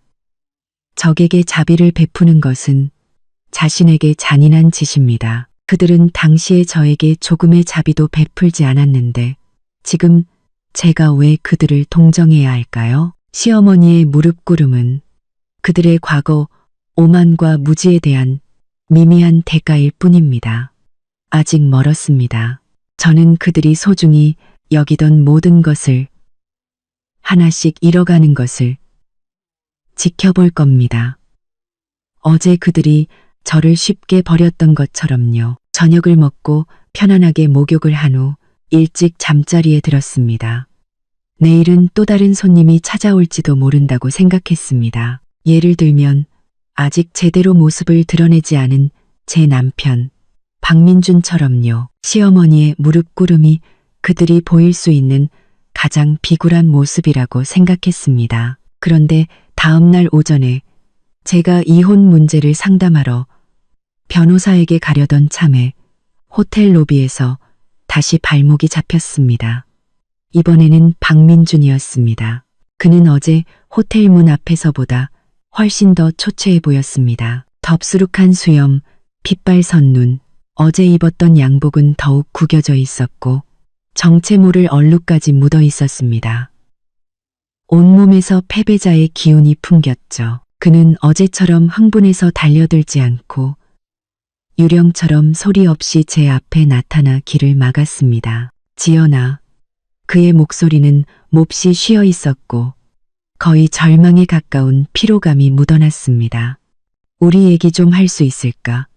적에게 자비를 베푸는 것은 자신에게 잔인한 짓입니다. 그들은 당시에 저에게 조금의 자비도 베풀지 않았는데 지금 제가 왜 그들을 동정해야 할까요? 시어머니의 무릎 꿇음은 그들의 과거 오만과 무지에 대한 미미한 대가일 뿐입니다. 아직 멀었습니다. 저는 그들이 소중히 여기던 모든 것을 하나씩 잃어가는 것을 지켜볼 겁니다. 어제 그들이 저를 쉽게 버렸던 것처럼요. 저녁을 먹고 편안하게 목욕을 한 후 일찍 잠자리에 들었습니다. 내일은 또 다른 손님이 찾아올지도 모른다고 생각했습니다. 예를 들면 아직 제대로 모습을 드러내지 않은 제 남편 박민준처럼요. 시어머니의 무릎 꿇음이 그들이 보일 수 있는 가장 비굴한 모습이라고 생각했습니다. 그런데 다음 날 오전에 제가 이혼 문제를 상담하러 변호사에게 가려던 참에 호텔 로비에서 다시 발목이 잡혔습니다. 이번에는 박민준이었습니다. 그는 어제 호텔 문 앞에서보다 훨씬 더 초췌해 보였습니다. 덥수룩한 수염, 핏발선 눈, 어제 입었던 양복은 더욱 구겨져 있었고 정체 모를 얼룩까지 묻어 있었습니다. 온몸에서 패배자의 기운이 풍겼죠. 그는 어제처럼 흥분해서 달려들지 않고 유령처럼 소리 없이 제 앞에 나타나 길을 막았습니다. 지연아. 그의 목소리는 몹시 쉬어 있었고 거의 절망에 가까운 피로감이 묻어났습니다. 우리 얘기 좀 할 수 있을까?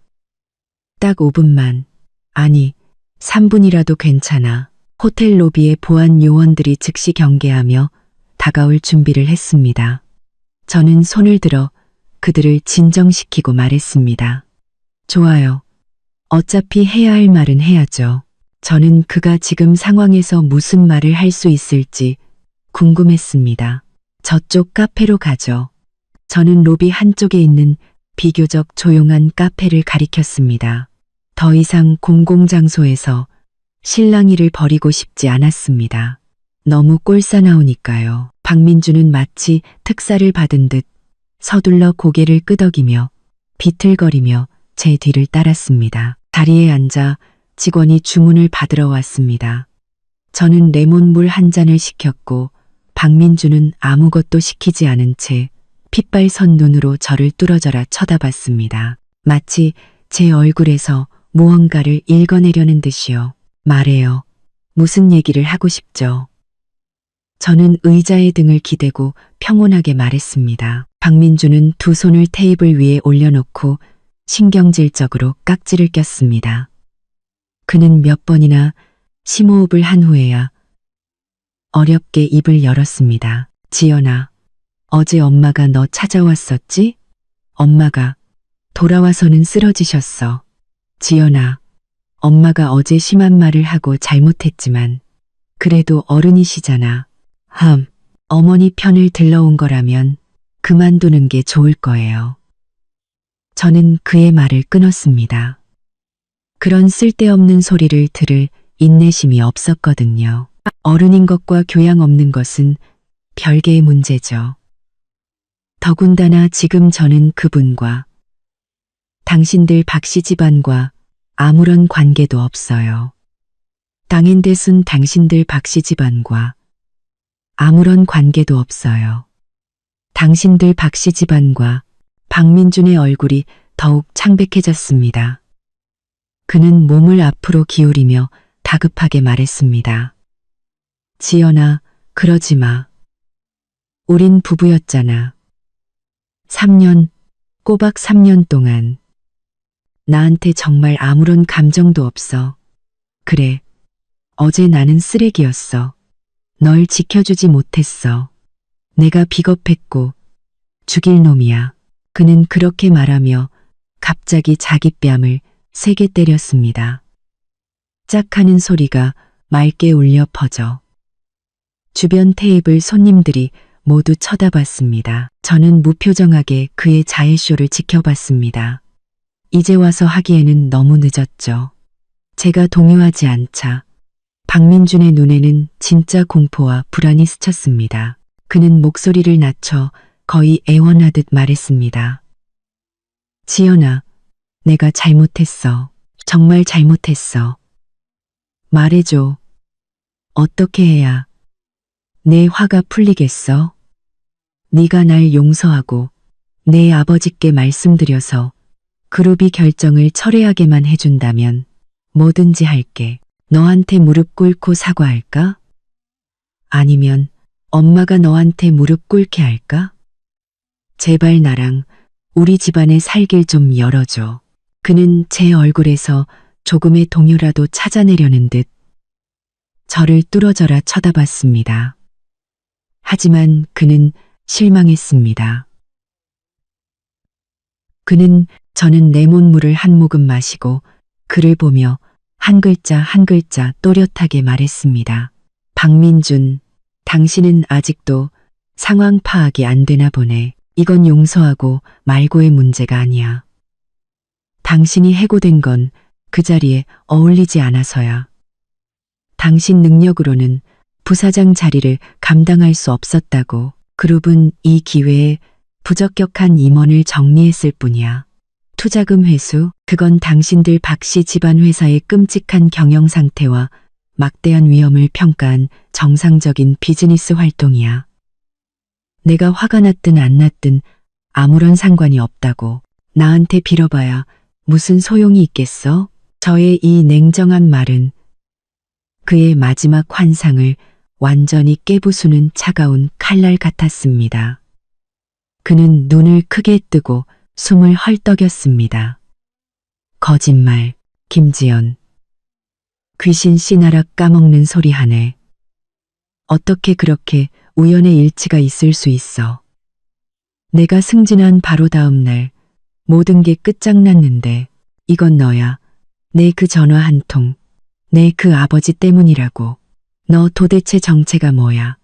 딱 5분만, 아니 3분이라도 괜찮아. 호텔 로비의 보안 요원들이 즉시 경계하며 다가올 준비를 했습니다. 저는 손을 들어 그들을 진정시키고 말했습니다. 좋아요. 어차피 해야 할 말은 해야죠. 저는 그가 지금 상황에서 무슨 말을 할 수 있을지 궁금했습니다. 저쪽 카페로 가죠. 저는 로비 한쪽에 있는 비교적 조용한 카페를 가리켰습니다. 더 이상 공공장소에서 실랑이를 벌이고 싶지 않았습니다. 너무 꼴사나우니까요. 박민주는 마치 특사를 받은 듯 서둘러 고개를 끄덕이며 비틀거리며 제 뒤를 따랐습니다. 자리에 앉아 직원이 주문을 받으러 왔습니다. 저는 레몬물 한 잔을 시켰고 박민주는 아무것도 시키지 않은 채 핏발선 눈으로 저를 뚫어져라 쳐다봤습니다. 마치 제 얼굴에서 무언가를 읽어내려는 듯이요. 말해요. 무슨 얘기를 하고 싶죠? 저는 의자에 등을 기대고 평온하게 말했습니다. 박민주는 두 손을 테이블 위에 올려놓고 신경질적으로 깍지를 꼈습니다. 그는 몇 번이나 심호흡을 한 후에야 어렵게 입을 열었습니다. 지연아, 어제 엄마가 너 찾아왔었지? 엄마가 돌아와서는 쓰러지셨어. 지연아, 엄마가 어제 심한 말을 하고 잘못했지만 그래도 어른이시잖아. 어머니 편을 들러온 거라면 그만두는 게 좋을 거예요. 저는 그의 말을 끊었습니다. 그런 쓸데없는 소리를 들을 인내심이 없었거든요. 어른인 것과 교양 없는 것은 별개의 문제죠. 더군다나 지금 저는 그분과 당신들 박씨 집안과 아무런 관계도 없어요. 당인대순 당신들 박씨 집안과 아무런 관계도 없어요. 당신들 박씨 집안과 박민준의 얼굴이 더욱 창백해졌습니다. 그는 몸을 앞으로 기울이며 다급하게 말했습니다. 지연아, 그러지 마. 우린 부부였잖아. 3년, 꼬박 3년 동안. 나한테 정말 아무런 감정도 없어. 그래, 어제 나는 쓰레기였어. 널 지켜주지 못했어. 내가 비겁했고 죽일 놈이야. 그는 그렇게 말하며 갑자기 자기 뺨을 세게 때렸습니다. 짝 하는 소리가 맑게 울려 퍼져 주변 테이블 손님들이 모두 쳐다봤습니다. 저는 무표정하게 그의 자해쇼를 지켜봤습니다. 이제 와서 하기에는 너무 늦었죠. 제가 동요하지 않자 박민준의 눈에는 진짜 공포와 불안이 스쳤습니다. 그는 목소리를 낮춰 거의 애원하듯 말했습니다. 지연아, 내가 잘못했어. 정말 잘못했어. 말해줘. 어떻게 해야 내 화가 풀리겠어? 네가 날 용서하고 내 아버지께 말씀드려서 그룹이 결정을 철회하게만 해준다면 뭐든지 할게. 너한테 무릎 꿇고 사과할까? 아니면 엄마가 너한테 무릎 꿇게 할까? 제발 나랑 우리 집안의 살길 좀 열어줘. 그는 제 얼굴에서 조금의 동요라도 찾아내려는 듯 저를 뚫어져라 쳐다봤습니다. 하지만 그는 실망했습니다. 저는 레몬물을 한 모금 마시고 그를 보며 한 글자 한 글자 또렷하게 말했습니다. 박민준, 당신은 아직도 상황 파악이 안 되나 보네. 이건 용서하고 말고의 문제가 아니야. 당신이 해고된 건 그 자리에 어울리지 않아서야. 당신 능력으로는 부사장 자리를 감당할 수 없었다고. 그룹은 이 기회에 부적격한 임원을 정리했을 뿐이야. 투자금 회수, 그건 당신들 박씨 집안 회사의 끔찍한 경영 상태와 막대한 위험을 평가한 정상적인 비즈니스 활동이야. 내가 화가 났든 안 났든 아무런 상관이 없다고. 나한테 빌어봐야 무슨 소용이 있겠어? 저의 이 냉정한 말은 그의 마지막 환상을 완전히 깨부수는 차가운 칼날 같았습니다. 그는 눈을 크게 뜨고 숨을 헐떡였습니다. 거짓말, 김지연. 귀신 씨나락 까먹는 소리 하네. 어떻게 그렇게 우연의 일치가 있을 수 있어. 내가 승진한 바로 다음 날 모든 게 끝장났는데 이건 너야. 내 그 전화 한 통. 내 그 아버지 때문이라고. 너 도대체 정체가 뭐야?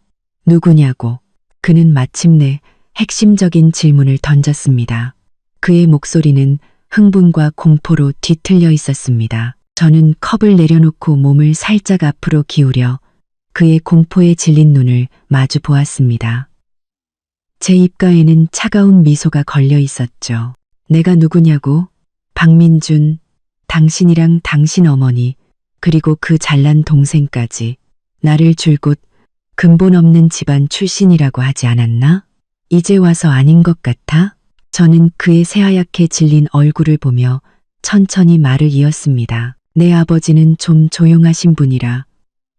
누구냐고. 그는 마침내 핵심적인 질문을 던졌습니다. 그의 목소리는 흥분과 공포로 뒤틀려 있었습니다. 저는 컵을 내려놓고 몸을 살짝 앞으로 기울여 그의 공포에 질린 눈을 마주 보았습니다. 제 입가에는 차가운 미소가 걸려 있었죠. 내가 누구냐고? 박민준, 당신이랑 당신 어머니, 그리고 그 잘난 동생까지 나를 줄곧 근본 없는 집안 출신이라고 하지 않았나? 이제 와서 아닌 것 같아? 저는 그의 새하얗게 질린 얼굴을 보며 천천히 말을 이었습니다. 내 아버지는 좀 조용하신 분이라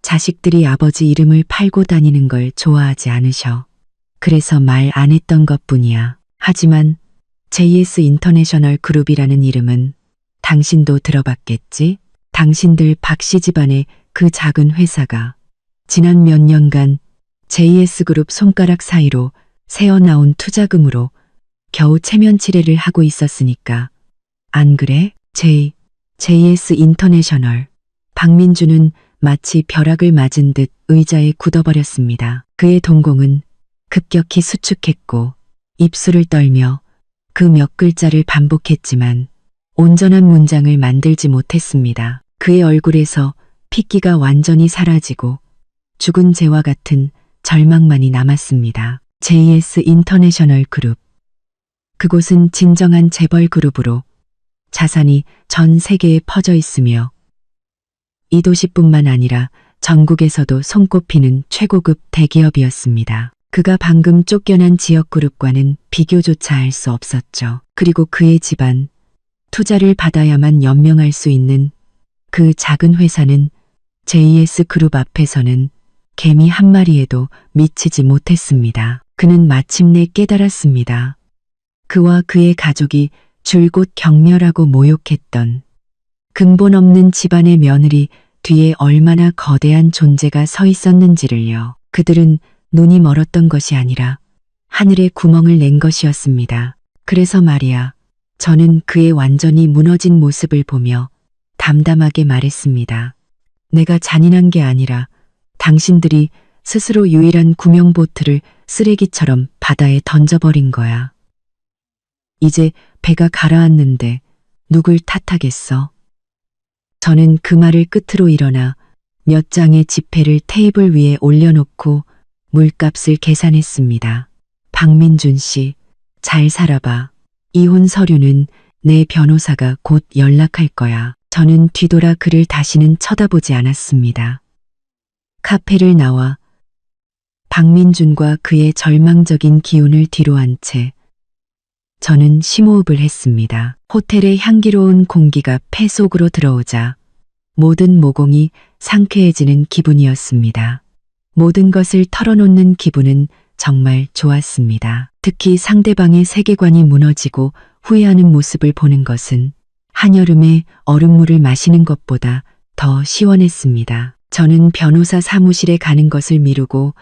자식들이 아버지 이름을 팔고 다니는 걸 좋아하지 않으셔. 그래서 말 안 했던 것뿐이야. 하지만 JS 인터내셔널 그룹이라는 이름은 당신도 들어봤겠지? 당신들 박씨 집안의 그 작은 회사가 지난 몇 년간 JS 그룹 손가락 사이로 새어나온 투자금으로 겨우 체면 치레를 하고 있었으니까. 안 그래? JS 인터내셔널. 박민주는 마치 벼락을 맞은 듯 의자에 굳어버렸습니다. 그의 동공은 급격히 수축했고 입술을 떨며 그 몇 글자를 반복했지만 온전한 문장을 만들지 못했습니다. 그의 얼굴에서 핏기가 완전히 사라지고 죽은 재와 같은 절망만이 남았습니다. JS 인터내셔널 그룹. 그곳은 진정한 재벌 그룹으로 자산이 전 세계에 퍼져 있으며 이 도시뿐만 아니라 전국에서도 손꼽히는 최고급 대기업이었습니다. 그가 방금 쫓겨난 지역그룹과는 비교조차 할 수 없었죠. 그리고 그의 집안, 투자를 받아야만 연명할 수 있는 그 작은 회사는 JS 그룹 앞에서는 개미 한 마리에도 미치지 못했습니다. 그는 마침내 깨달았습니다. 그와 그의 가족이 줄곧 경멸하고 모욕했던 근본 없는 집안의 며느리 뒤에 얼마나 거대한 존재가 서 있었는지를요. 그들은 눈이 멀었던 것이 아니라 하늘에 구멍을 낸 것이었습니다. 그래서 말이야, 저는 그의 완전히 무너진 모습을 보며 담담하게 말했습니다. 내가 잔인한 게 아니라 당신들이 스스로 유일한 구명보트를 쓰레기처럼 바다에 던져버린 거야. 이제 배가 가라앉는데 누굴 탓하겠어? 저는 그 말을 끝으로 일어나 몇 장의 지폐를 테이블 위에 올려놓고 물값을 계산했습니다. 박민준 씨, 잘 살아봐. 이혼 서류는 내 변호사가 곧 연락할 거야. 저는 뒤돌아 그를 다시는 쳐다보지 않았습니다. 카페를 나와 박민준과 그의 절망적인 기운을 뒤로한 채 저는 심호흡을 했습니다. 호텔의 향기로운 공기가 폐 속으로 들어오자 모든 모공이 상쾌해지는 기분이었습니다. 모든 것을 털어놓는 기분은 정말 좋았습니다. 특히 상대방의 세계관이 무너지고 후회하는 모습을 보는 것은 한여름에 얼음물을 마시는 것보다 더 시원했습니다. 저는 변호사 사무실에 가는 것을 미루고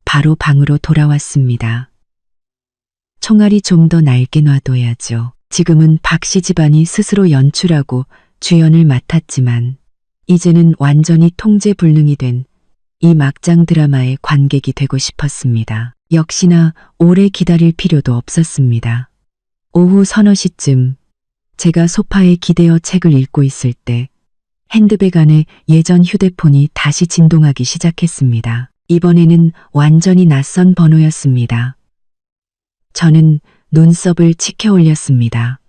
바로 방으로 돌아왔습니다. 총알이 좀 더 날게 놔둬야죠. 지금은 박씨 집안이 스스로 연출하고 주연을 맡았지만 이제는 완전히 통제불능이 된 이 막장 드라마의 관객이 되고 싶었습니다. 역시나 오래 기다릴 필요도 없었습니다. 오후 서너 시쯤 제가 소파에 기대어 책을 읽고 있을 때 핸드백 안에 예전 휴대폰이 다시 진동하기 시작했습니다. 이번에는 완전히 낯선 번호였습니다. 저는 눈썹을 치켜 올렸습니다.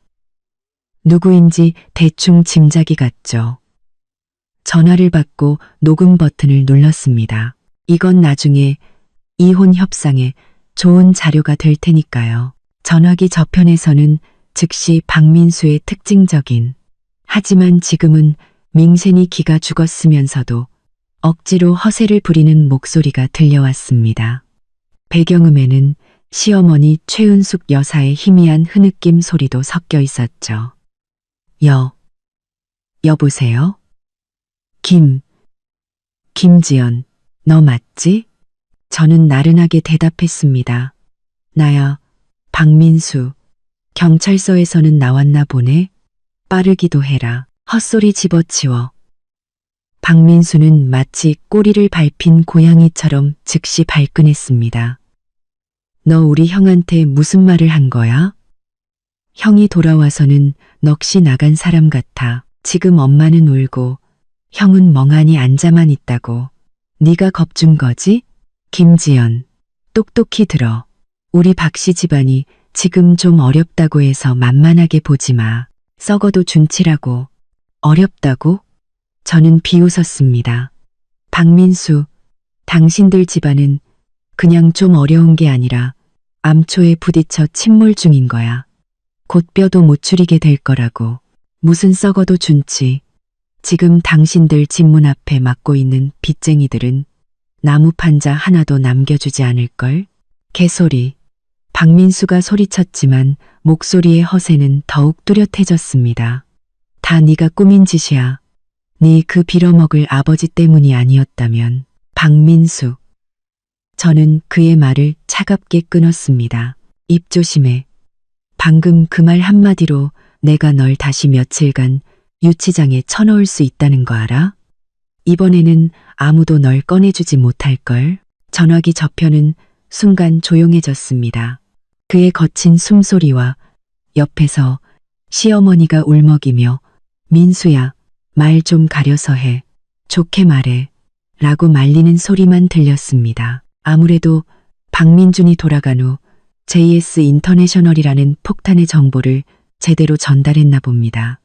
누구인지 대충 짐작이 갔죠. 전화를 받고 녹음 버튼을 눌렀습니다. 이건 나중에 이혼 협상에 좋은 자료가 될 테니까요. 전화기 저편에서는 즉시 박민수의 특징적인, 하지만 지금은 밍센이 기가 죽었으면서도 억지로 허세를 부리는 목소리가 들려왔습니다. 배경음에는 시어머니 최은숙 여사의 희미한 흐느낌 소리도 섞여 있었죠. 여보세요? 김지연, 너 맞지? 저는 나른하게 대답했습니다. 나야, 박민수. 경찰서에서는 나왔나 보네? 빠르기도 해라. 헛소리 집어치워. 박민수는 마치 꼬리를 밟힌 고양이처럼 즉시 발끈했습니다. 너 우리 형한테 무슨 말을 한 거야? 형이 돌아와서는 넋이 나간 사람 같아. 지금 엄마는 울고 형은 멍하니 앉아만 있다고. 네가 겁준 거지? 김지연, 똑똑히 들어. 우리 박씨 집안이 지금 좀 어렵다고 해서 만만하게 보지 마. 썩어도 준치라고. 어렵다고? 저는 비웃었습니다. 박민수, 당신들 집안은 그냥 좀 어려운 게 아니라 암초에 부딪혀 침몰 중인 거야. 곧 뼈도 못 추리게 될 거라고. 무슨 썩어도 준치. 지금 당신들 집 문 앞에 막고 있는 빚쟁이들은 나무 판자 하나도 남겨주지 않을걸? 개소리. 박민수가 소리쳤지만 목소리의 허세는 더욱 뚜렷해졌습니다. 다 네가 꾸민 짓이야. 네 그 빌어먹을 아버지 때문이 아니었다면. 박민수. 저는 그의 말을 차갑게 끊었습니다. 입 조심해. 방금 그 말 한마디로 내가 널 다시 며칠간 유치장에 쳐넣을 수 있다는 거 알아? 이번에는 아무도 널 꺼내주지 못할걸. 전화기 저편은 순간 조용해졌습니다. 그의 거친 숨소리와 옆에서 시어머니가 울먹이며 민수야, 말 좀 가려서 해. 좋게 말해. 라고 말리는 소리만 들렸습니다. 아무래도 박민준이 돌아간 후 JS 인터내셔널이라는 폭탄의 정보를 제대로 전달했나 봅니다.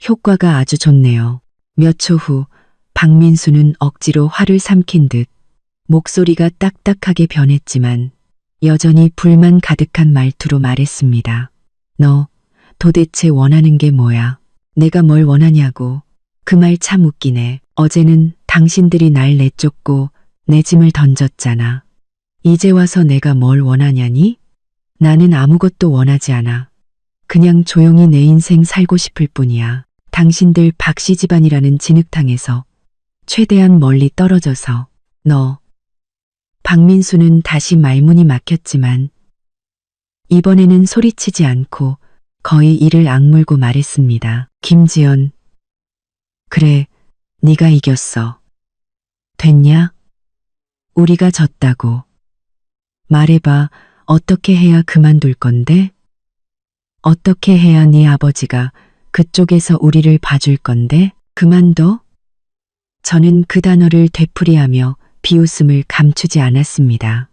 효과가 아주 좋네요. 몇 초 후 박민수는 억지로 화를 삼킨 듯 목소리가 딱딱하게 변했지만 여전히 불만 가득한 말투로 말했습니다. 너 도대체 원하는 게 뭐야? 내가 뭘 원하냐고. 그 말 참 웃기네. 어제는 당신들이 날 내쫓고 내 짐을 던졌잖아. 이제 와서 내가 뭘 원하냐니? 나는 아무것도 원하지 않아. 그냥 조용히 내 인생 살고 싶을 뿐이야. 당신들 박씨 집안이라는 진흙탕에서 최대한 멀리 떨어져서. 너. 박민수는 다시 말문이 막혔지만 이번에는 소리치지 않고 거의 이를 악물고 말했습니다. 김지연. 그래, 네가 이겼어. 됐냐? 우리가 졌다고. 말해봐. 어떻게 해야 그만둘 건데? 어떻게 해야 네 아버지가 그쪽에서 우리를 봐줄 건데? 그만둬? 저는 그 단어를 되풀이하며 비웃음을 감추지 않았습니다.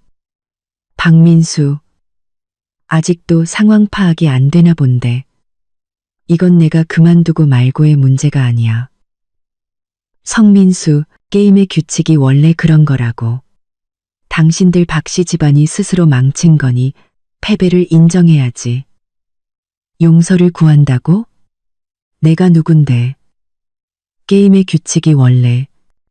박민수. 아직도 상황 파악이 안 되나 본데. 이건 내가 그만두고 말고의 문제가 아니야. 성민수, 게임의 규칙이 원래 그런 거라고. 당신들 박씨 집안이 스스로 망친 거니 패배를 인정해야지. 용서를 구한다고? 내가 누군데. 게임의 규칙이 원래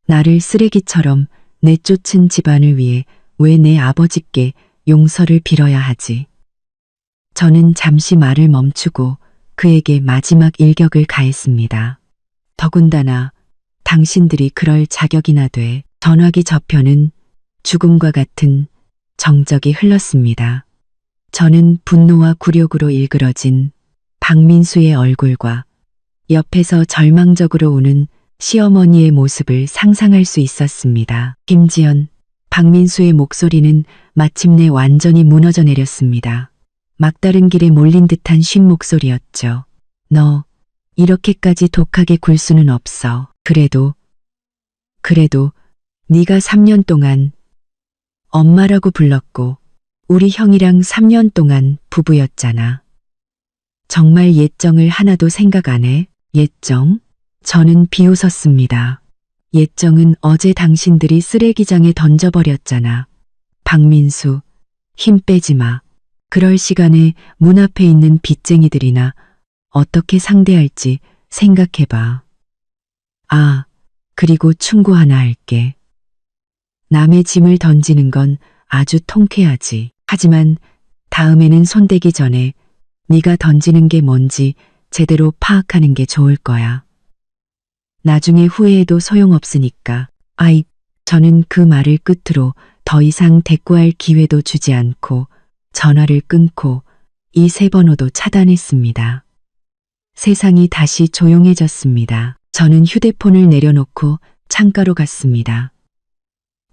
나를 쓰레기처럼 내쫓은 집안을 위해 왜 내 아버지께 용서를 빌어야 하지. 저는 잠시 말을 멈추고 그에게 마지막 일격을 가했습니다. 더군다나 당신들이 그럴 자격이나 돼. 전화기 저편은 죽음과 같은 정적이 흘렀습니다. 저는 분노와 굴욕으로 일그러진 박민수의 얼굴과 옆에서 절망적으로 우는 시어머니의 모습을 상상할 수 있었습니다. 김지연, 박민수의 목소리는 마침내 완전히 무너져 내렸습니다. 막다른 길에 몰린 듯한 쉰 목소리였죠. 너, 이렇게까지 독하게 굴 수는 없어. 그래도 네가 3년 동안 엄마라고 불렀고 우리 형이랑 3년 동안 부부였잖아. 정말 옛정을 하나도 생각 안 해? 옛정? 저는 비웃었습니다. 옛정은 어제 당신들이 쓰레기장에 던져버렸잖아. 박민수, 힘 빼지 마. 그럴 시간에 문 앞에 있는 빚쟁이들이나 어떻게 상대할지 생각해봐. 아, 그리고 충고 하나 할게. 남의 짐을 던지는 건 아주 통쾌하지. 하지만 다음에는 손대기 전에 네가 던지는 게 뭔지 제대로 파악하는 게 좋을 거야. 나중에 후회해도 소용없으니까. 저는 그 말을 끝으로 더 이상 대꾸할 기회도 주지 않고 전화를 끊고 이 세 번호도 차단했습니다. 세상이 다시 조용해졌습니다. 저는 휴대폰을 내려놓고 창가로 갔습니다.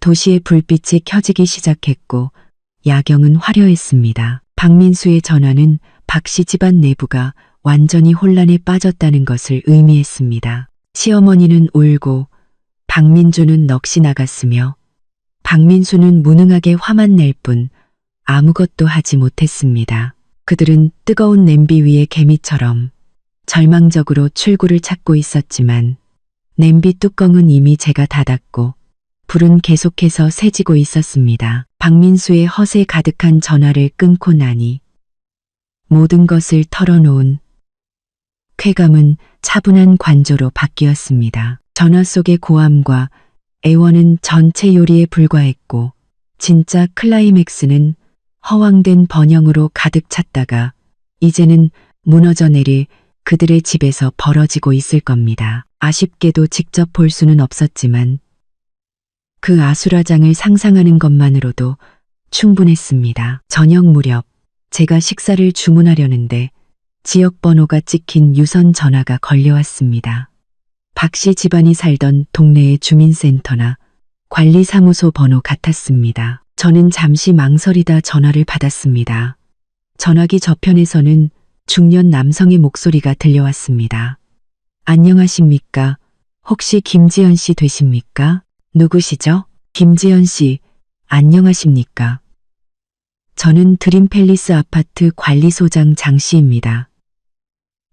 도시의 불빛이 켜지기 시작했고 야경은 화려했습니다. 박민수의 전화는 박씨 집안 내부가 완전히 혼란에 빠졌다는 것을 의미했습니다. 시어머니는 울고 박민주는 넋이 나갔으며 박민수는 무능하게 화만 낼 뿐 아무것도 하지 못했습니다. 그들은 뜨거운 냄비 위의 개미처럼 절망적으로 출구를 찾고 있었지만 냄비 뚜껑은 이미 제가 닫았고 불은 계속해서 새지고 있었습니다. 박민수의 허세 가득한 전화를 끊고 나니 모든 것을 털어놓은 쾌감은 차분한 관조로 바뀌었습니다. 전화 속의 고함과 애원은 전체 요리에 불과했고 진짜 클라이맥스는 허황된 번영으로 가득 찼다가 이제는 무너져 내릴 그들의 집에서 벌어지고 있을 겁니다. 아쉽게도 직접 볼 수는 없었지만 그 아수라장을 상상하는 것만으로도 충분했습니다. 저녁 무렵 제가 식사를 주문하려는데 지역번호가 찍힌 유선 전화가 걸려왔습니다. 박씨 집안이 살던 동네의 주민센터나 관리사무소 번호 같았습니다. 저는 잠시 망설이다 전화를 받았습니다. 전화기 저편에서는 중년 남성의 목소리가 들려왔습니다. 안녕하십니까? 혹시 김지연 씨 되십니까? 누구시죠? 김지연 씨, 안녕하십니까? 저는 드림팰리스 아파트 관리소장 장 씨입니다.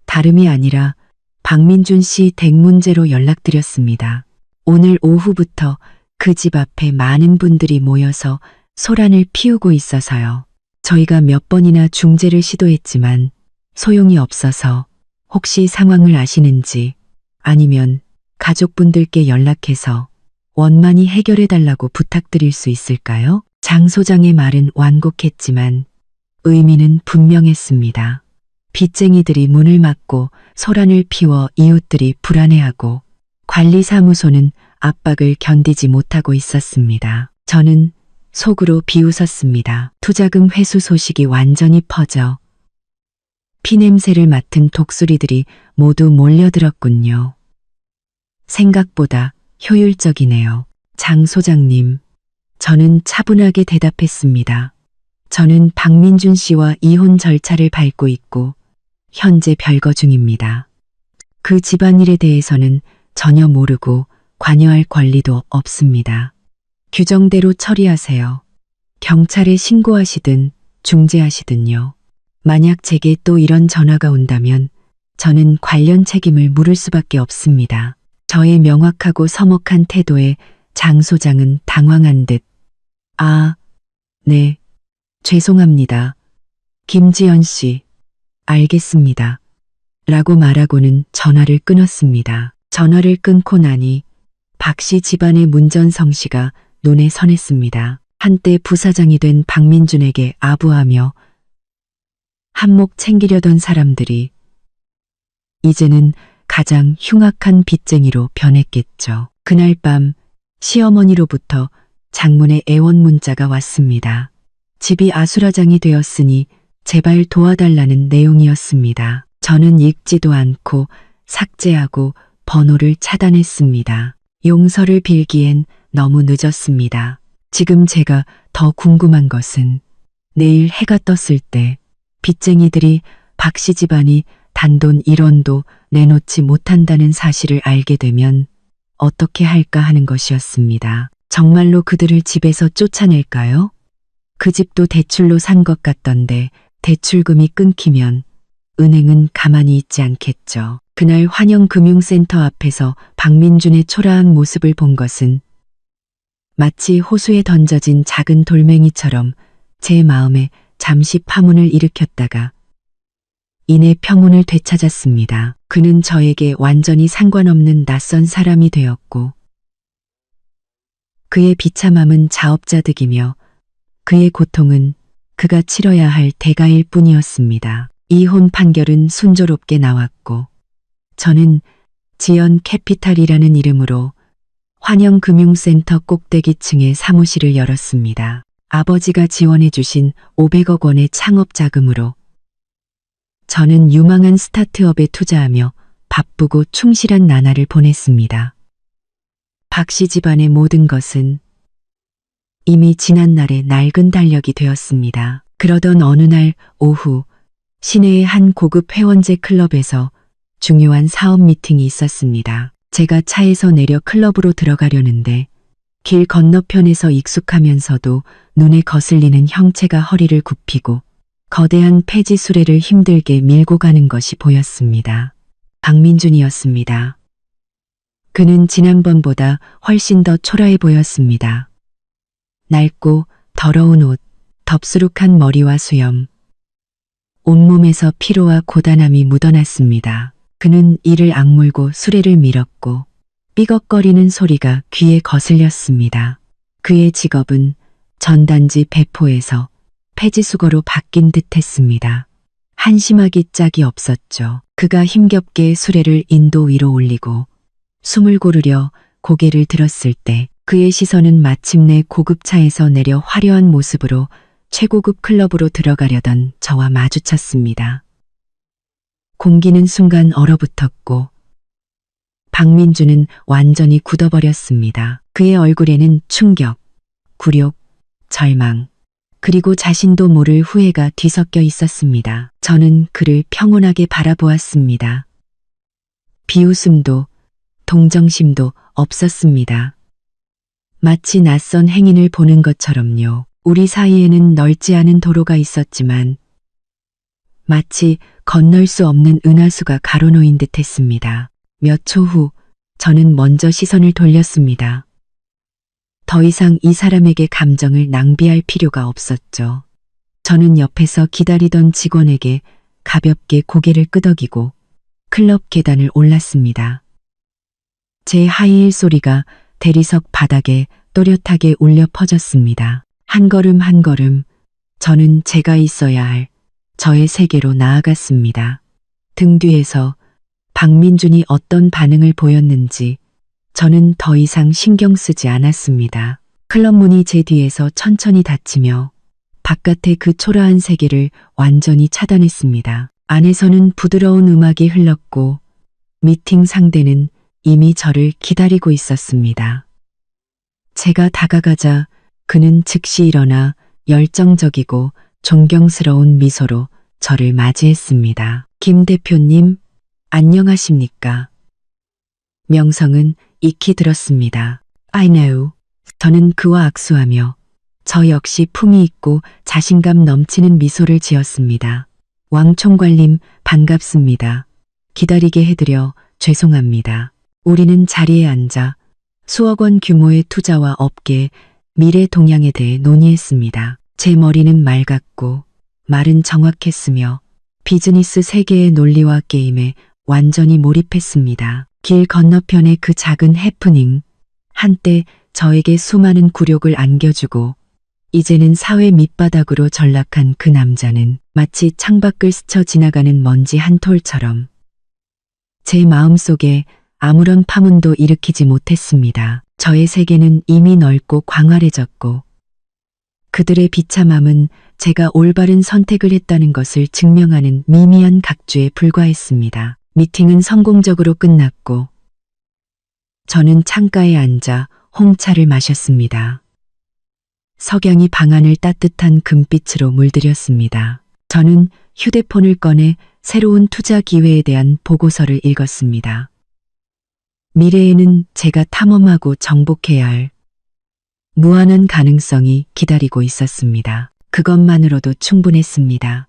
다름이 아니라 박민준 씨 댁 문제로 연락드렸습니다. 오늘 오후부터 그 집 앞에 많은 분들이 모여서 소란을 피우고 있어서요. 저희가 몇 번이나 중재를 시도했지만 소용이 없어서 혹시 상황을 아시는지 아니면 가족분들께 연락해서 원만히 해결해달라고 부탁드릴 수 있을까요? 장 소장의 말은 완곡했지만 의미는 분명했습니다. 빚쟁이들이 문을 막고 소란을 피워 이웃들이 불안해하고 관리사무소는 압박을 견디지 못하고 있었습니다. 저는 속으로 비웃었습니다. 투자금 회수 소식이 완전히 퍼져 피냄새를 맡은 독수리들이 모두 몰려들었군요. 생각보다 효율적이네요. 장 소장님, 저는 차분하게 대답했습니다. 저는 박민준 씨와 이혼 절차를 밟고 있고 현재 별거 중입니다. 그 집안일에 대해서는 전혀 모르고 관여할 권리도 없습니다. 규정대로 처리하세요. 경찰에 신고하시든 중재하시든요. 만약 제게 또 이런 전화가 온다면 저는 관련 책임을 물을 수밖에 없습니다. 저의 명확하고 서먹한 태도에 장 소장은 당황한 듯 아, 네, 죄송합니다. 김지연 씨, 알겠습니다. 라고 말하고는 전화를 끊었습니다. 전화를 끊고 나니 박씨 집안의 문전성시가 눈에 선했습니다. 한때 부사장이 된 박민준에게 아부하며 한몫 챙기려던 사람들이 이제는 가장 흉악한 빚쟁이로 변했겠죠. 그날 밤 시어머니로부터 장문의 애원 문자가 왔습니다. 집이 아수라장이 되었으니 제발 도와달라는 내용이었습니다. 저는 읽지도 않고 삭제하고 번호를 차단했습니다. 용서를 빌기엔 너무 늦었습니다. 지금 제가 더 궁금한 것은 내일 해가 떴을 때 빚쟁이들이 박씨 집안이 단돈 1원도 내놓지 못한다는 사실을 알게 되면 어떻게 할까 하는 것이었습니다. 정말로 그들을 집에서 쫓아낼까요? 그 집도 대출로 산 것 같던데 대출금이 끊기면 은행은 가만히 있지 않겠죠. 그날 환영금융센터 앞에서 박민준의 초라한 모습을 본 것은 마치 호수에 던져진 작은 돌멩이처럼 제 마음에 잠시 파문을 일으켰다가 이내 평온을 되찾았습니다. 그는 저에게 완전히 상관없는 낯선 사람이 되었고 그의 비참함은 자업자득이며 그의 고통은 그가 치러야 할 대가일 뿐이었습니다. 이혼 판결은 순조롭게 나왔고 저는 지연 캐피탈이라는 이름으로 환영금융센터 꼭대기층에 사무실을 열었습니다. 아버지가 지원해 주신 500억 원의 창업 자금으로 저는 유망한 스타트업에 투자하며 바쁘고 충실한 나날을 보냈습니다. 박씨 집안의 모든 것은 이미 지난날의 낡은 달력이 되었습니다. 그러던 어느 날 오후 시내의 한 고급 회원제 클럽에서 중요한 사업 미팅이 있었습니다. 제가 차에서 내려 클럽으로 들어가려는데 길 건너편에서 익숙하면서도 눈에 거슬리는 형체가 허리를 굽히고 거대한 폐지 수레를 힘들게 밀고 가는 것이 보였습니다. 박민준이었습니다. 그는 지난번보다 훨씬 더 초라해 보였습니다. 낡고 더러운 옷, 덥수룩한 머리와 수염, 온몸에서 피로와 고단함이 묻어났습니다. 그는 이를 악물고 수레를 밀었고 삐걱거리는 소리가 귀에 거슬렸습니다. 그의 직업은 전단지 배포에서 폐지수거로 바뀐 듯했습니다. 한심하기 짝이 없었죠. 그가 힘겹게 수레를 인도 위로 올리고 숨을 고르려 고개를 들었을 때 그의 시선은 마침내 고급차에서 내려 화려한 모습으로 최고급 클럽으로 들어가려던 저와 마주쳤습니다. 공기는 순간 얼어붙었고 박민주는 완전히 굳어버렸습니다. 그의 얼굴에는 충격, 굴욕, 절망, 그리고 자신도 모를 후회가 뒤섞여 있었습니다. 저는 그를 평온하게 바라보았습니다. 비웃음도 동정심도 없었습니다. 마치 낯선 행인을 보는 것처럼요. 우리 사이에는 넓지 않은 도로가 있었지만 마치 건널 수 없는 은하수가 가로놓인 듯했습니다. 몇 초 후 저는 먼저 시선을 돌렸습니다. 더 이상 이 사람에게 감정을 낭비할 필요가 없었죠. 저는 옆에서 기다리던 직원에게 가볍게 고개를 끄덕이고 클럽 계단을 올랐습니다. 제 하이힐 소리가 대리석 바닥에 또렷하게 울려 퍼졌습니다. 한 걸음 한 걸음 저는 제가 있어야 할 저의 세계로 나아갔습니다. 등 뒤에서 박민준이 어떤 반응을 보였는지 저는 더 이상 신경 쓰지 않았습니다. 클럽 문이 제 뒤에서 천천히 닫히며 바깥의 그 초라한 세계를 완전히 차단했습니다. 안에서는 부드러운 음악이 흘렀고 미팅 상대는 이미 저를 기다리고 있었습니다. 제가 다가가자 그는 즉시 일어나 열정적이고 존경스러운 미소로 저를 맞이했습니다. 김 대표님, 안녕하십니까? 명성은 익히 들었습니다. I know. 저는 그와 악수하며 저 역시 품위 있고 자신감 넘치는 미소를 지었습니다. 왕 총괄님, 반갑습니다. 기다리게 해드려 죄송합니다. 우리는 자리에 앉아 수억 원 규모의 투자와 업계, 미래 동향에 대해 논의했습니다. 제 머리는 맑았고 말은 정확했으며 비즈니스 세계의 논리와 게임에 완전히 몰입했습니다. 길 건너편의 그 작은 해프닝, 한때 저에게 수많은 굴욕을 안겨주고 이제는 사회 밑바닥으로 전락한 그 남자는 마치 창밖을 스쳐 지나가는 먼지 한 톨처럼 제 마음속에 아무런 파문도 일으키지 못했습니다. 저의 세계는 이미 넓고 광활해졌고 그들의 비참함은 제가 올바른 선택을 했다는 것을 증명하는 미미한 각주에 불과했습니다. 미팅은 성공적으로 끝났고 저는 창가에 앉아 홍차를 마셨습니다. 석양이 방안을 따뜻한 금빛으로 물들였습니다. 저는 휴대폰을 꺼내 새로운 투자 기회에 대한 보고서를 읽었습니다. 미래에는 제가 탐험하고 정복해야 할 무한한 가능성이 기다리고 있었습니다. 그것만으로도 충분했습니다.